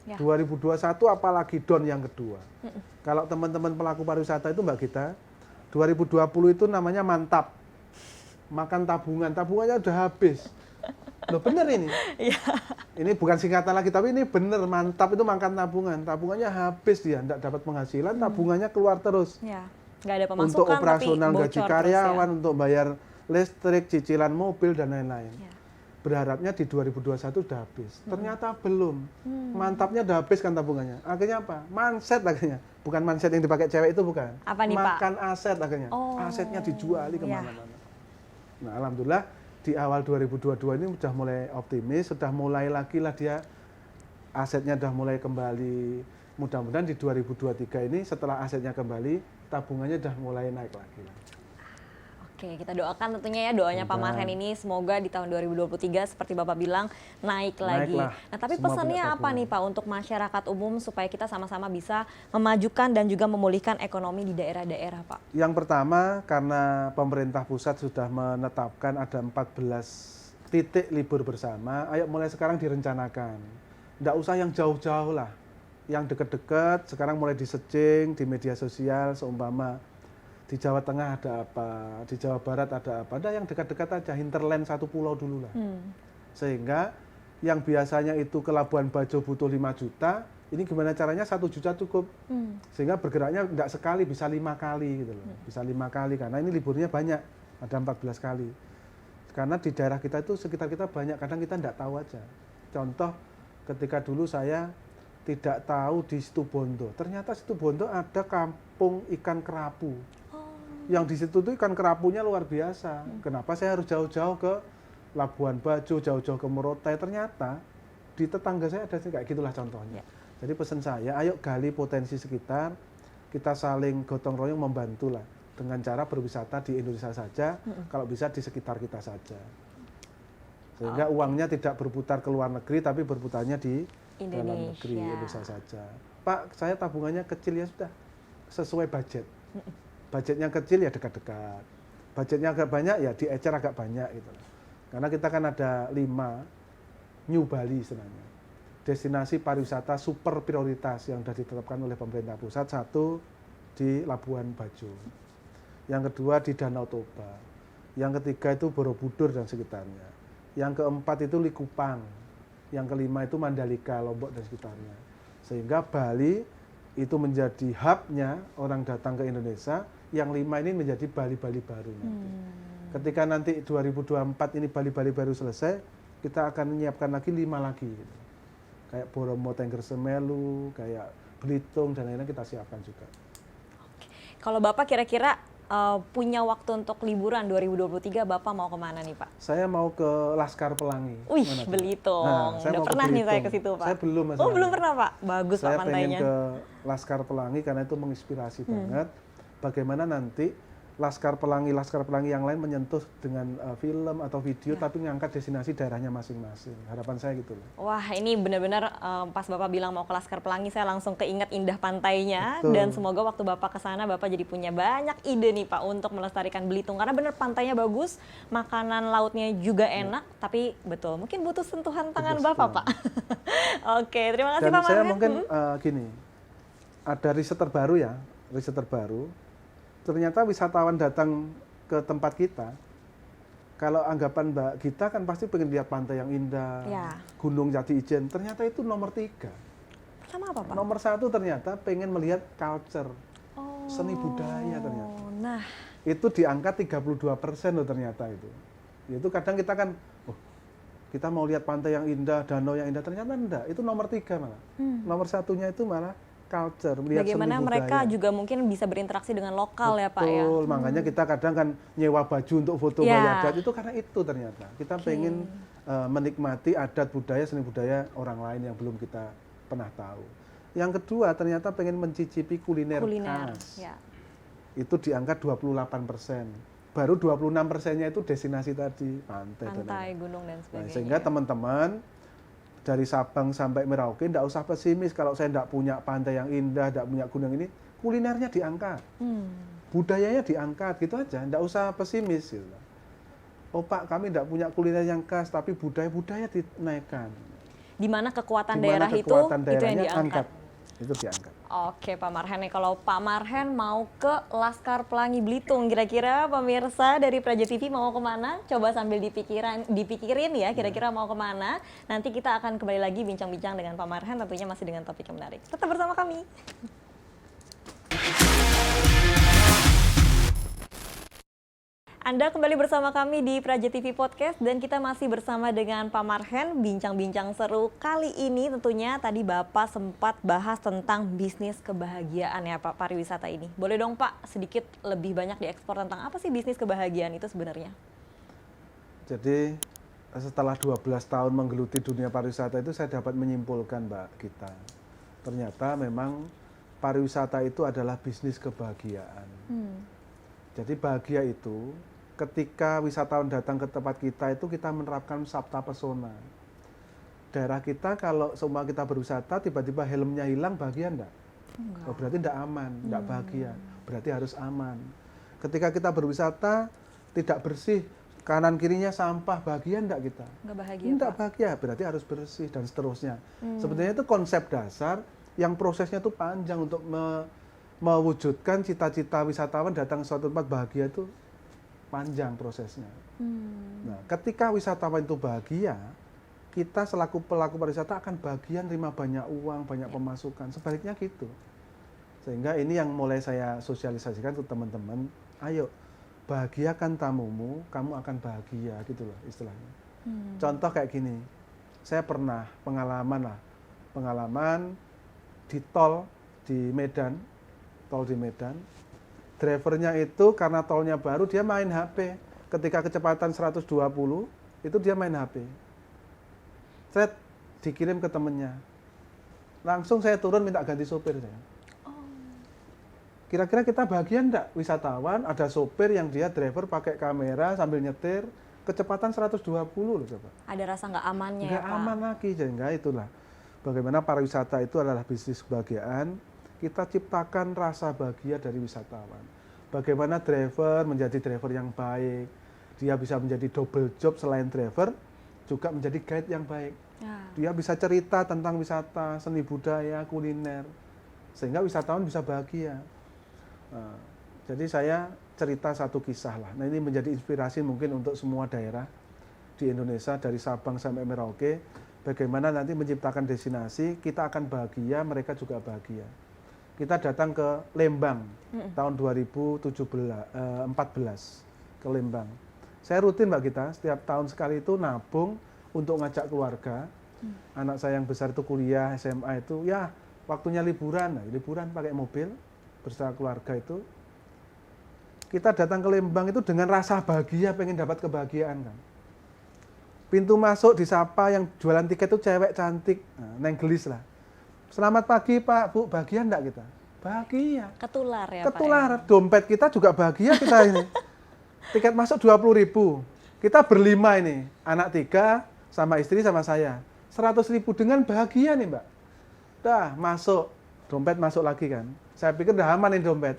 Speaker 2: Ya. 2021 apalagi down yang kedua. Kalau teman-teman pelaku pariwisata itu Mbak Gita, 2020 itu namanya mantap. Makan tabungan, tabungannya udah habis. Loh bener ini. Ini bukan singkatan lagi, tapi ini bener, mantap itu makan tabungan. Tabungannya habis dia, tidak dapat penghasilan, tabungannya keluar terus.
Speaker 1: Ya, nggak ada pemasukan,
Speaker 2: untuk operasional
Speaker 1: tapi
Speaker 2: gaji karyawan, ya. Untuk bayar listrik, cicilan mobil, dan lain-lain. Ya. Berharapnya di 2021 udah habis. Ternyata belum. Mantapnya udah habis kan tabungannya. Akhirnya apa? Manset akhirnya. Bukan manset yang dipakai cewek itu bukan.
Speaker 1: Apa nih Pak?
Speaker 2: Makan aset akhirnya. Asetnya dijuali kemana-mana. Nah alhamdulillah di awal 2022 ini sudah mulai optimis, sudah mulai lagi lah dia asetnya sudah mulai kembali. Mudah-mudahan di 2023 ini setelah asetnya kembali, tabungannya sudah mulai naik lagi.
Speaker 1: Oke, kita doakan tentunya ya doanya Pak Marhen ini semoga di tahun 2023 seperti Bapak bilang naik lagi. Nah, tapi pesannya apa nih Pak untuk masyarakat umum supaya kita sama-sama bisa memajukan dan juga memulihkan ekonomi di daerah-daerah Pak?
Speaker 2: Yang pertama karena pemerintah pusat sudah menetapkan ada 14 titik libur bersama, ayo mulai sekarang direncanakan. Nggak usah yang jauh-jauh lah, yang dekat-dekat sekarang mulai di-searching di media sosial seumpama di Jawa Tengah ada apa, di Jawa Barat ada apa, ada yang dekat-dekat aja, hinterland satu pulau dulu lah. Sehingga yang biasanya itu ke Labuan Bajo butuh 5 juta, ini gimana caranya 1 juta cukup. Sehingga bergeraknya enggak sekali, bisa 5 kali gitu loh. Bisa 5 kali, karena ini liburnya banyak, ada 14 kali. Karena di daerah kita itu, sekitar kita banyak, kadang kita enggak tahu aja. Contoh, ketika dulu saya tidak tahu di Situbondo. Ternyata Situbondo ada kampung ikan kerapu. Yang di situ tuh ikan kerapunya luar biasa. Kenapa saya harus jauh-jauh ke Labuan Bajo, jauh-jauh ke Morotai? Ternyata di tetangga saya ada kayak gitulah contohnya. Jadi pesan saya, ayo gali potensi sekitar, kita saling gotong royong membantu lah dengan cara berwisata di Indonesia saja, kalau bisa di sekitar kita saja. Sehingga uangnya tidak berputar ke luar negeri, tapi berputarnya di dalam negeri Indonesia saja. Pak, saya tabungannya kecil, ya sudah, sesuai budget. Budgetnya kecil ya dekat-dekat. Budgetnya agak banyak ya diecer agak banyak gitu. Karena kita kan ada 5 New Bali sebenarnya. Destinasi pariwisata super prioritas yang sudah ditetapkan oleh pemerintah pusat. 1 di Labuan Bajo, yang kedua di Danau Toba, yang ketiga itu Borobudur dan sekitarnya, yang keempat itu Likupang, yang kelima itu Mandalika, Lombok dan sekitarnya. Sehingga Bali itu menjadi hubnya orang datang ke Indonesia, yang 5 ini menjadi Bali-Bali baru nanti. Ketika nanti 2024 ini Bali-Bali baru selesai, kita akan menyiapkan lagi 5 lagi gitu. Kayak Bromo, Tengger Semeru, kayak Belitung dan lain-lain kita siapkan juga.
Speaker 1: Kalau Bapak kira-kira punya waktu untuk liburan 2023, Bapak mau kemana nih Pak?
Speaker 2: Saya mau ke Laskar Pelangi.
Speaker 1: Wih, Belitung.
Speaker 2: Nah,
Speaker 1: udah pernah nih saya ke situ Pak.
Speaker 2: Saya belum.
Speaker 1: Oh, belum pernah Pak. Bagus Pak pantainya.
Speaker 2: Saya pengen ke Laskar Pelangi karena itu menginspirasi banget. Bagaimana nanti Laskar Pelangi yang lain menyentuh dengan film atau video, tapi ngangkat destinasi daerahnya masing-masing. Harapan saya gitu loh.
Speaker 1: Wah, ini benar-benar pas Bapak bilang mau ke Laskar Pelangi, saya langsung keinget indah pantainya.
Speaker 2: Betul.
Speaker 1: Dan semoga waktu Bapak ke sana, Bapak jadi punya banyak ide nih Pak untuk melestarikan Belitung. Karena benar pantainya bagus, makanan lautnya juga enak, tapi betul, mungkin butuh sentuhan tangan Bapak Pak. Oke, terima kasih
Speaker 2: Dan
Speaker 1: Pak Marhen.
Speaker 2: saya mungkin gini, ada riset terbaru. Ternyata wisatawan datang ke tempat kita, kalau anggapan Mbak Gita kan pasti pengen lihat pantai yang indah, Gunung Jati Ijen, ternyata itu nomor 3.
Speaker 1: Sama apa Pak?
Speaker 2: Nomor 1 ternyata pengen melihat culture, seni budaya ternyata.
Speaker 1: Nah,
Speaker 2: itu di angka 32% loh ternyata itu. Itu kadang kita kan, kita mau lihat pantai yang indah, danau yang indah, ternyata enggak, itu nomor 3 malah. Nomor 1-nya itu malah culture, melihat
Speaker 1: bagaimana
Speaker 2: seni
Speaker 1: mereka
Speaker 2: budaya.
Speaker 1: juga mungkin bisa berinteraksi dengan lokal. Betul, ya Pak ya.
Speaker 2: Betul, makanya kita kadang kan nyewa baju untuk foto Bayi Adat, itu karena itu ternyata. Kita pengen menikmati adat budaya, seni budaya orang lain yang belum kita pernah tahu. Yang kedua ternyata pengen mencicipi kuliner khas. Ya. Itu di angka 28%. Baru 26%-nya itu destinasi tadi, pantai
Speaker 1: gunung dan sebagainya.
Speaker 2: Nah, sehingga teman-teman dari Sabang sampai Merauke, tidak usah pesimis kalau saya tidak punya pantai yang indah, tidak punya gunung ini, kulinernya diangkat, budayanya diangkat, gitu aja, tidak usah pesimis. Gitu. Oh Pak, kami tidak punya kuliner yang khas, tapi budaya dinaikkan.
Speaker 1: Di mana kekuatan daerah itu yang diangkat.
Speaker 2: Itu diangkat.
Speaker 1: Oke Pak Marhen, kalau Pak Marhen mau ke Laskar Pelangi Belitung, kira-kira pemirsa dari Praja TV mau kemana? Coba sambil dipikirin ya, kira-kira mau kemana. Nanti kita akan kembali lagi bincang-bincang dengan Pak Marhen, tentunya masih dengan topik yang menarik. Tetap bersama kami. Anda kembali bersama kami di Praja TV Podcast dan kita masih bersama dengan Pak Marhen, bincang-bincang seru kali ini tentunya tadi Bapak sempat bahas tentang bisnis kebahagiaan ya Pak, pariwisata ini. Boleh dong Pak sedikit lebih banyak diekspor tentang apa sih bisnis kebahagiaan itu sebenarnya?
Speaker 2: Jadi setelah 12 tahun menggeluti dunia pariwisata itu saya dapat menyimpulkan Mbak Gita, ternyata memang pariwisata itu adalah bisnis kebahagiaan. Jadi bahagia itu ketika wisatawan datang ke tempat kita itu kita menerapkan sabta pesona. Daerah kita kalau semua kita berwisata tiba-tiba helmnya hilang, bahagia enggak? Oh, berarti enggak aman, enggak bahagia. Berarti harus aman. Ketika kita berwisata tidak bersih, kanan kirinya sampah, bahagia enggak kita?
Speaker 1: Enggak bahagia.
Speaker 2: Enggak bahagia, berarti harus bersih dan seterusnya. Sebenarnya itu konsep dasar yang prosesnya itu panjang untuk mewujudkan cita-cita wisatawan datang ke suatu tempat bahagia itu panjang prosesnya. Nah, ketika wisatawan itu bahagia, kita selaku pelaku pariwisata akan bahagia nerima banyak uang, banyak pemasukan. Sebaliknya gitu. Sehingga ini yang mulai saya sosialisasikan ke teman-teman. Ayo, bahagiakan tamumu, kamu akan bahagia gitu loh istilahnya. Contoh kayak gini, saya pernah pengalaman di tol di Medan, drivernya itu karena tolnya baru dia main HP. Ketika kecepatan 120 itu dia main HP. Saya dikirim ke temennya. Langsung saya turun minta ganti sopir saya. Kira-kira kita bahagia enggak wisatawan ada sopir yang dia driver pakai kamera sambil nyetir kecepatan 120 loh coba.
Speaker 1: Ada rasa nggak amannya
Speaker 2: Nggak
Speaker 1: ya Pak?
Speaker 2: aman lagi, sehingga itulah bagaimana pariwisata itu adalah bisnis kebahagiaan. Kita ciptakan rasa bahagia dari wisatawan. Bagaimana driver menjadi driver yang baik, dia bisa menjadi double job selain driver, juga menjadi guide yang baik.
Speaker 1: Ya.
Speaker 2: Dia bisa cerita tentang wisata, seni budaya, kuliner, sehingga wisatawan bisa bahagia. Nah, jadi saya cerita satu kisah lah. Nah ini menjadi inspirasi mungkin untuk semua daerah di Indonesia dari Sabang sampai Merauke. Bagaimana nanti menciptakan destinasi, kita akan bahagia, mereka juga bahagia. Kita datang ke Lembang tahun 2014 ke Lembang. Saya rutin Mbak Gita, setiap tahun sekali itu nabung untuk ngajak keluarga. Anak saya yang besar itu kuliah, SMA itu, ya waktunya liburan. Nah, liburan pakai mobil bersama keluarga itu. Kita datang ke Lembang itu dengan rasa bahagia, pengen dapat kebahagiaan kan. Pintu masuk disapa yang jualan tiket itu cewek cantik, nah, neng gelis lah. Selamat pagi Pak, Bu, bahagia enggak kita? Bahagia.
Speaker 1: Ketular ya
Speaker 2: Ketular,
Speaker 1: Pak ya?
Speaker 2: dompet kita juga bahagia kita ini. Tiket masuk 20.000. Kita berlima ini, anak 3 sama istri sama saya. 100.000 dengan bahagia nih Mbak. Dah masuk, dompet masuk lagi kan. Saya pikir udah aman ini dompet.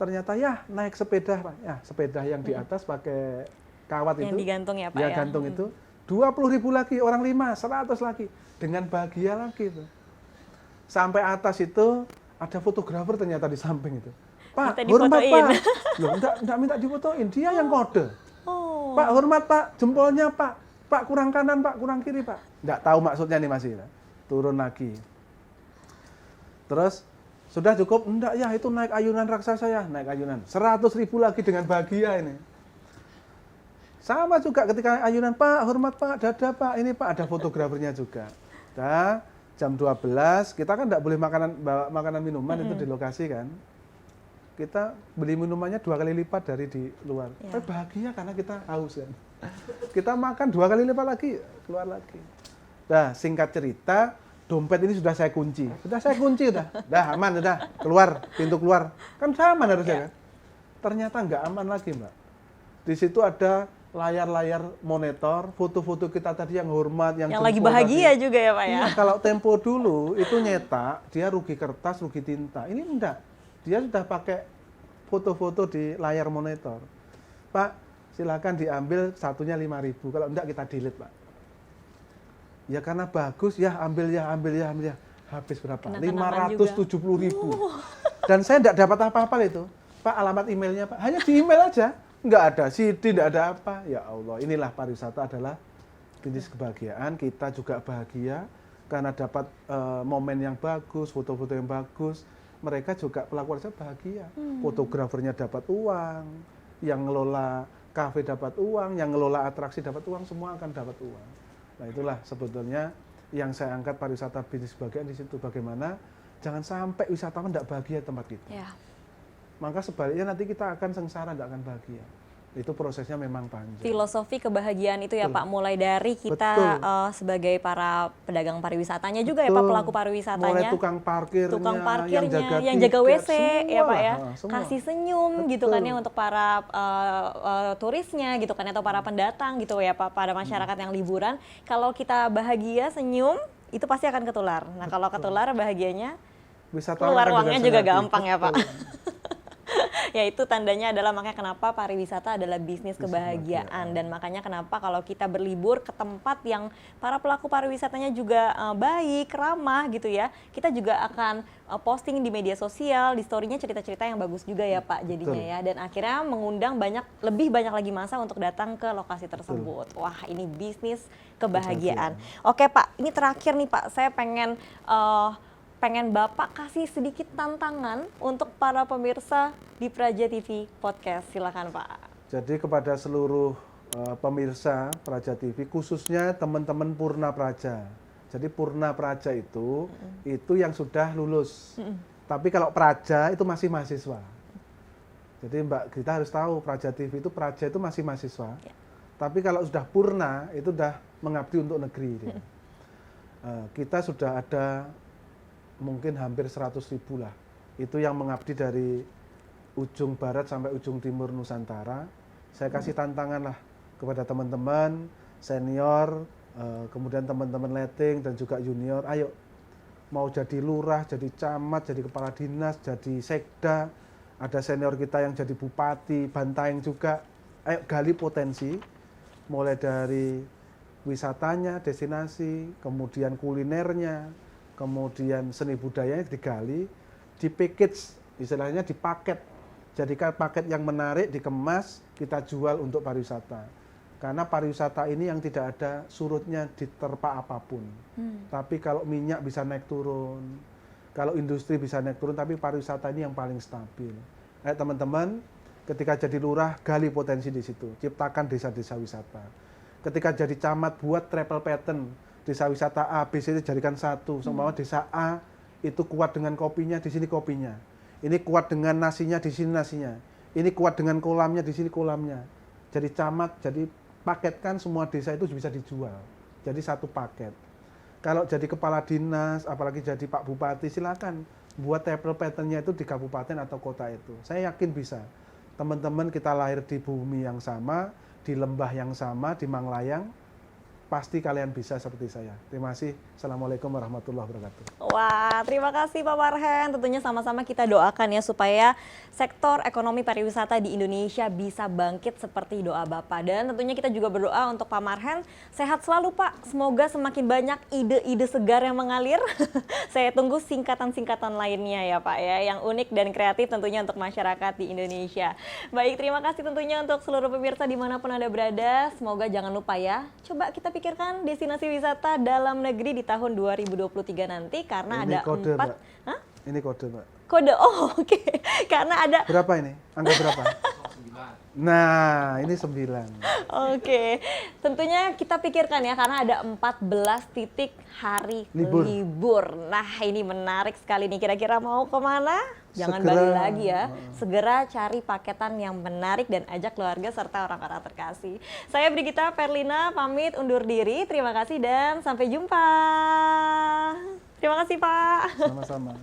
Speaker 2: Ternyata ya naik sepeda Pak. Ya sepeda yang di atas pakai kawat
Speaker 1: Yang
Speaker 2: itu.
Speaker 1: digantung ya Pak
Speaker 2: Ya
Speaker 1: ya?
Speaker 2: gantung itu. 20.000 lagi, orang 5, 100 lagi. Dengan bahagia lagi itu. Sampai atas itu ada fotografer ternyata di samping itu. Pak,
Speaker 1: Minta
Speaker 2: hormat
Speaker 1: difotoin.
Speaker 2: Pak. Loh, enggak minta difotoin, dia yang kode.
Speaker 1: Oh.
Speaker 2: Pak, hormat Pak, jempolnya Pak. Pak, kurang kanan Pak, kurang kiri Pak. Enggak tahu maksudnya nih masih. Turun lagi. Terus, sudah cukup? Enggak ya, itu naik ayunan raksasa ya. Naik ayunan. 100.000 lagi dengan bahagia ini. Sama juga ketika ayunan, Pak, hormat Pak, dadah Pak, ini Pak, ada fotografernya juga. Dah, jam 12, kita kan enggak boleh bawa makanan minuman itu di lokasi kan. Kita beli minumannya 2 kali lipat dari di luar.
Speaker 1: Ya.
Speaker 2: Bahagia karena kita haus kan. Kita makan 2 kali lipat lagi, keluar lagi. Nah, singkat cerita, dompet ini sudah saya kunci. Sudah saya kunci udah. Dah aman udah, keluar, pintu keluar. Kan aman harusnya kan. Ternyata nggak aman lagi, Mbak. Di situ ada layar-layar monitor, foto-foto kita tadi yang hormat, yang
Speaker 1: lagi
Speaker 2: jempol
Speaker 1: bahagia
Speaker 2: tadi.
Speaker 1: juga ya Pak ya?
Speaker 2: Iya, kalau Tempo dulu itu nyetak, dia rugi kertas, rugi tinta. Ini enggak. Dia sudah pakai foto-foto di layar monitor. Pak, silakan diambil satunya 5.000. Kalau enggak kita delete, Pak. Ya karena bagus, ya ambil ya. Habis berapa? 570.000. Dan saya enggak dapat apa-apa itu. Pak, alamat emailnya Pak. Hanya di email aja. Enggak ada CD, enggak ada apa. Ya Allah, inilah pariwisata adalah bisnis kebahagiaan. Kita juga bahagia karena dapat momen yang bagus, foto-foto yang bagus. Mereka juga pelaku pariwisata bahagia. Fotografernya dapat uang, yang ngelola kafe dapat uang, yang ngelola atraksi dapat uang, semua akan dapat uang. Nah itulah sebetulnya yang saya angkat pariwisata bisnis kebahagiaan di situ. Bagaimana jangan sampai wisatawan tidak bahagia di tempat kita.
Speaker 1: Ya.
Speaker 2: Maka sebaliknya nanti kita akan sengsara, tidak akan bahagia. Itu prosesnya memang panjang.
Speaker 1: Filosofi kebahagiaan itu ya
Speaker 2: Betul.
Speaker 1: Pak, mulai dari kita sebagai para pedagang pariwisatanya juga ya
Speaker 2: Betul.
Speaker 1: Pak, pelaku pariwisatanya.
Speaker 2: Mulai tukang parkirnya,
Speaker 1: yang jaga
Speaker 2: tiket,
Speaker 1: WC ya Pak ya,
Speaker 2: semua.
Speaker 1: kasih senyum gitu kan ya untuk para turisnya gitu kan, atau para pendatang gitu ya Pak, pada masyarakat yang liburan. Kalau kita bahagia, senyum, itu pasti akan ketular. Nah kalau ketular bahagianya,
Speaker 2: Wisatawan
Speaker 1: keluar
Speaker 2: akan
Speaker 1: uangnya
Speaker 2: dengan
Speaker 1: juga
Speaker 2: senang hati.
Speaker 1: gampang ya Pak.
Speaker 2: Betul.
Speaker 1: Ya itu tandanya adalah makanya kenapa pariwisata adalah bisnis kebahagiaan.
Speaker 2: kebahagiaan.
Speaker 1: Dan makanya kenapa kalau kita berlibur ke tempat yang para pelaku pariwisatanya juga baik, ramah gitu ya, kita juga akan posting di media sosial, di story-nya cerita-cerita yang bagus juga ya Pak jadinya.
Speaker 2: Betul.
Speaker 1: Ya. Dan akhirnya mengundang lebih banyak lagi masa untuk datang ke lokasi tersebut. Betul. Wah ini bisnis kebahagiaan. Oke Pak, ini terakhir nih Pak, saya pengen Bapak kasih sedikit tantangan untuk para pemirsa di Praja TV Podcast. Silakan Pak.
Speaker 2: Jadi kepada seluruh pemirsa Praja TV, khususnya teman-teman Purna Praja, Jadi purna praja itu yang sudah lulus. Tapi kalau praja itu masih mahasiswa. Jadi Mbak Gita harus tahu praja TV itu praja itu masih mahasiswa. Ya. Tapi kalau sudah purna itu sudah mengabdi untuk negeri. Dia. Kita sudah ada mungkin hampir 100.000 lah. Itu yang mengabdi dari ujung barat sampai ujung timur Nusantara. Saya kasih tantangan lah kepada teman-teman senior, kemudian teman-teman letting dan juga junior. Ayo, mau jadi lurah, jadi camat, jadi kepala dinas, jadi sekda. Ada senior kita yang jadi bupati, Bantaeng juga. Ayo gali potensi, mulai dari wisatanya, destinasi, kemudian kulinernya, kemudian seni budayanya digali, di package, istilahnya dipaket. Jadikan paket yang menarik, dikemas, kita jual untuk pariwisata. Karena pariwisata ini yang tidak ada surutnya diterpa apapun. Tapi kalau minyak bisa naik turun, kalau industri bisa naik turun, tapi pariwisata ini yang paling stabil. Teman-teman, ketika jadi lurah, gali potensi di situ. Ciptakan desa-desa wisata. Ketika jadi camat, buat travel pattern. Desa wisata A, B, C jadikan satu. Semua desa A itu kuat dengan kopinya, di sini kopinya. Ini kuat dengan nasinya, di sini nasinya. Ini kuat dengan kolamnya, di sini kolamnya. Jadi camat, jadi paketkan semua desa itu bisa dijual. Jadi satu paket. Kalau jadi kepala dinas, apalagi jadi Pak Bupati, silakan buat travel pattern-nya itu di kabupaten atau kota itu. Saya yakin bisa. Teman-teman kita lahir di bumi yang sama, di lembah yang sama, di Manglayang, pasti kalian bisa seperti saya. Terima kasih. Assalamualaikum warahmatullahi wabarakatuh.
Speaker 1: Wah, terima kasih Pak Marhen. Tentunya sama-sama kita doakan ya supaya sektor ekonomi pariwisata di Indonesia bisa bangkit seperti doa Bapak. Dan tentunya kita juga berdoa untuk Pak Marhen. Sehat selalu Pak. Semoga semakin banyak ide-ide segar yang mengalir. Saya tunggu singkatan-singkatan lainnya ya Pak ya. Yang unik dan kreatif tentunya untuk masyarakat di Indonesia. Baik, terima kasih tentunya untuk seluruh pemirsa dimanapun Anda berada. Semoga jangan lupa ya. Coba kita pikirkan destinasi wisata dalam negeri di tahun 2023 nanti karena
Speaker 2: ini
Speaker 1: ada
Speaker 2: kode,
Speaker 1: 4.
Speaker 2: Mbak.
Speaker 1: Hah?
Speaker 2: Ini kode, Mbak.
Speaker 1: Kode, oh oke. Karena ada.
Speaker 2: Berapa ini? Angka berapa? Nah, ini 9.
Speaker 1: Oke. Tentunya kita pikirkan ya karena ada 14 titik hari libur. Nah, ini menarik sekali nih. Kira-kira mau kemana? Jangan balik lagi ya. Segera cari paketan yang menarik dan ajak keluarga serta orang-orang terkasih. Saya Brigita Perlina pamit undur diri. Terima kasih dan sampai jumpa. Terima kasih Pak.
Speaker 2: Sama-sama.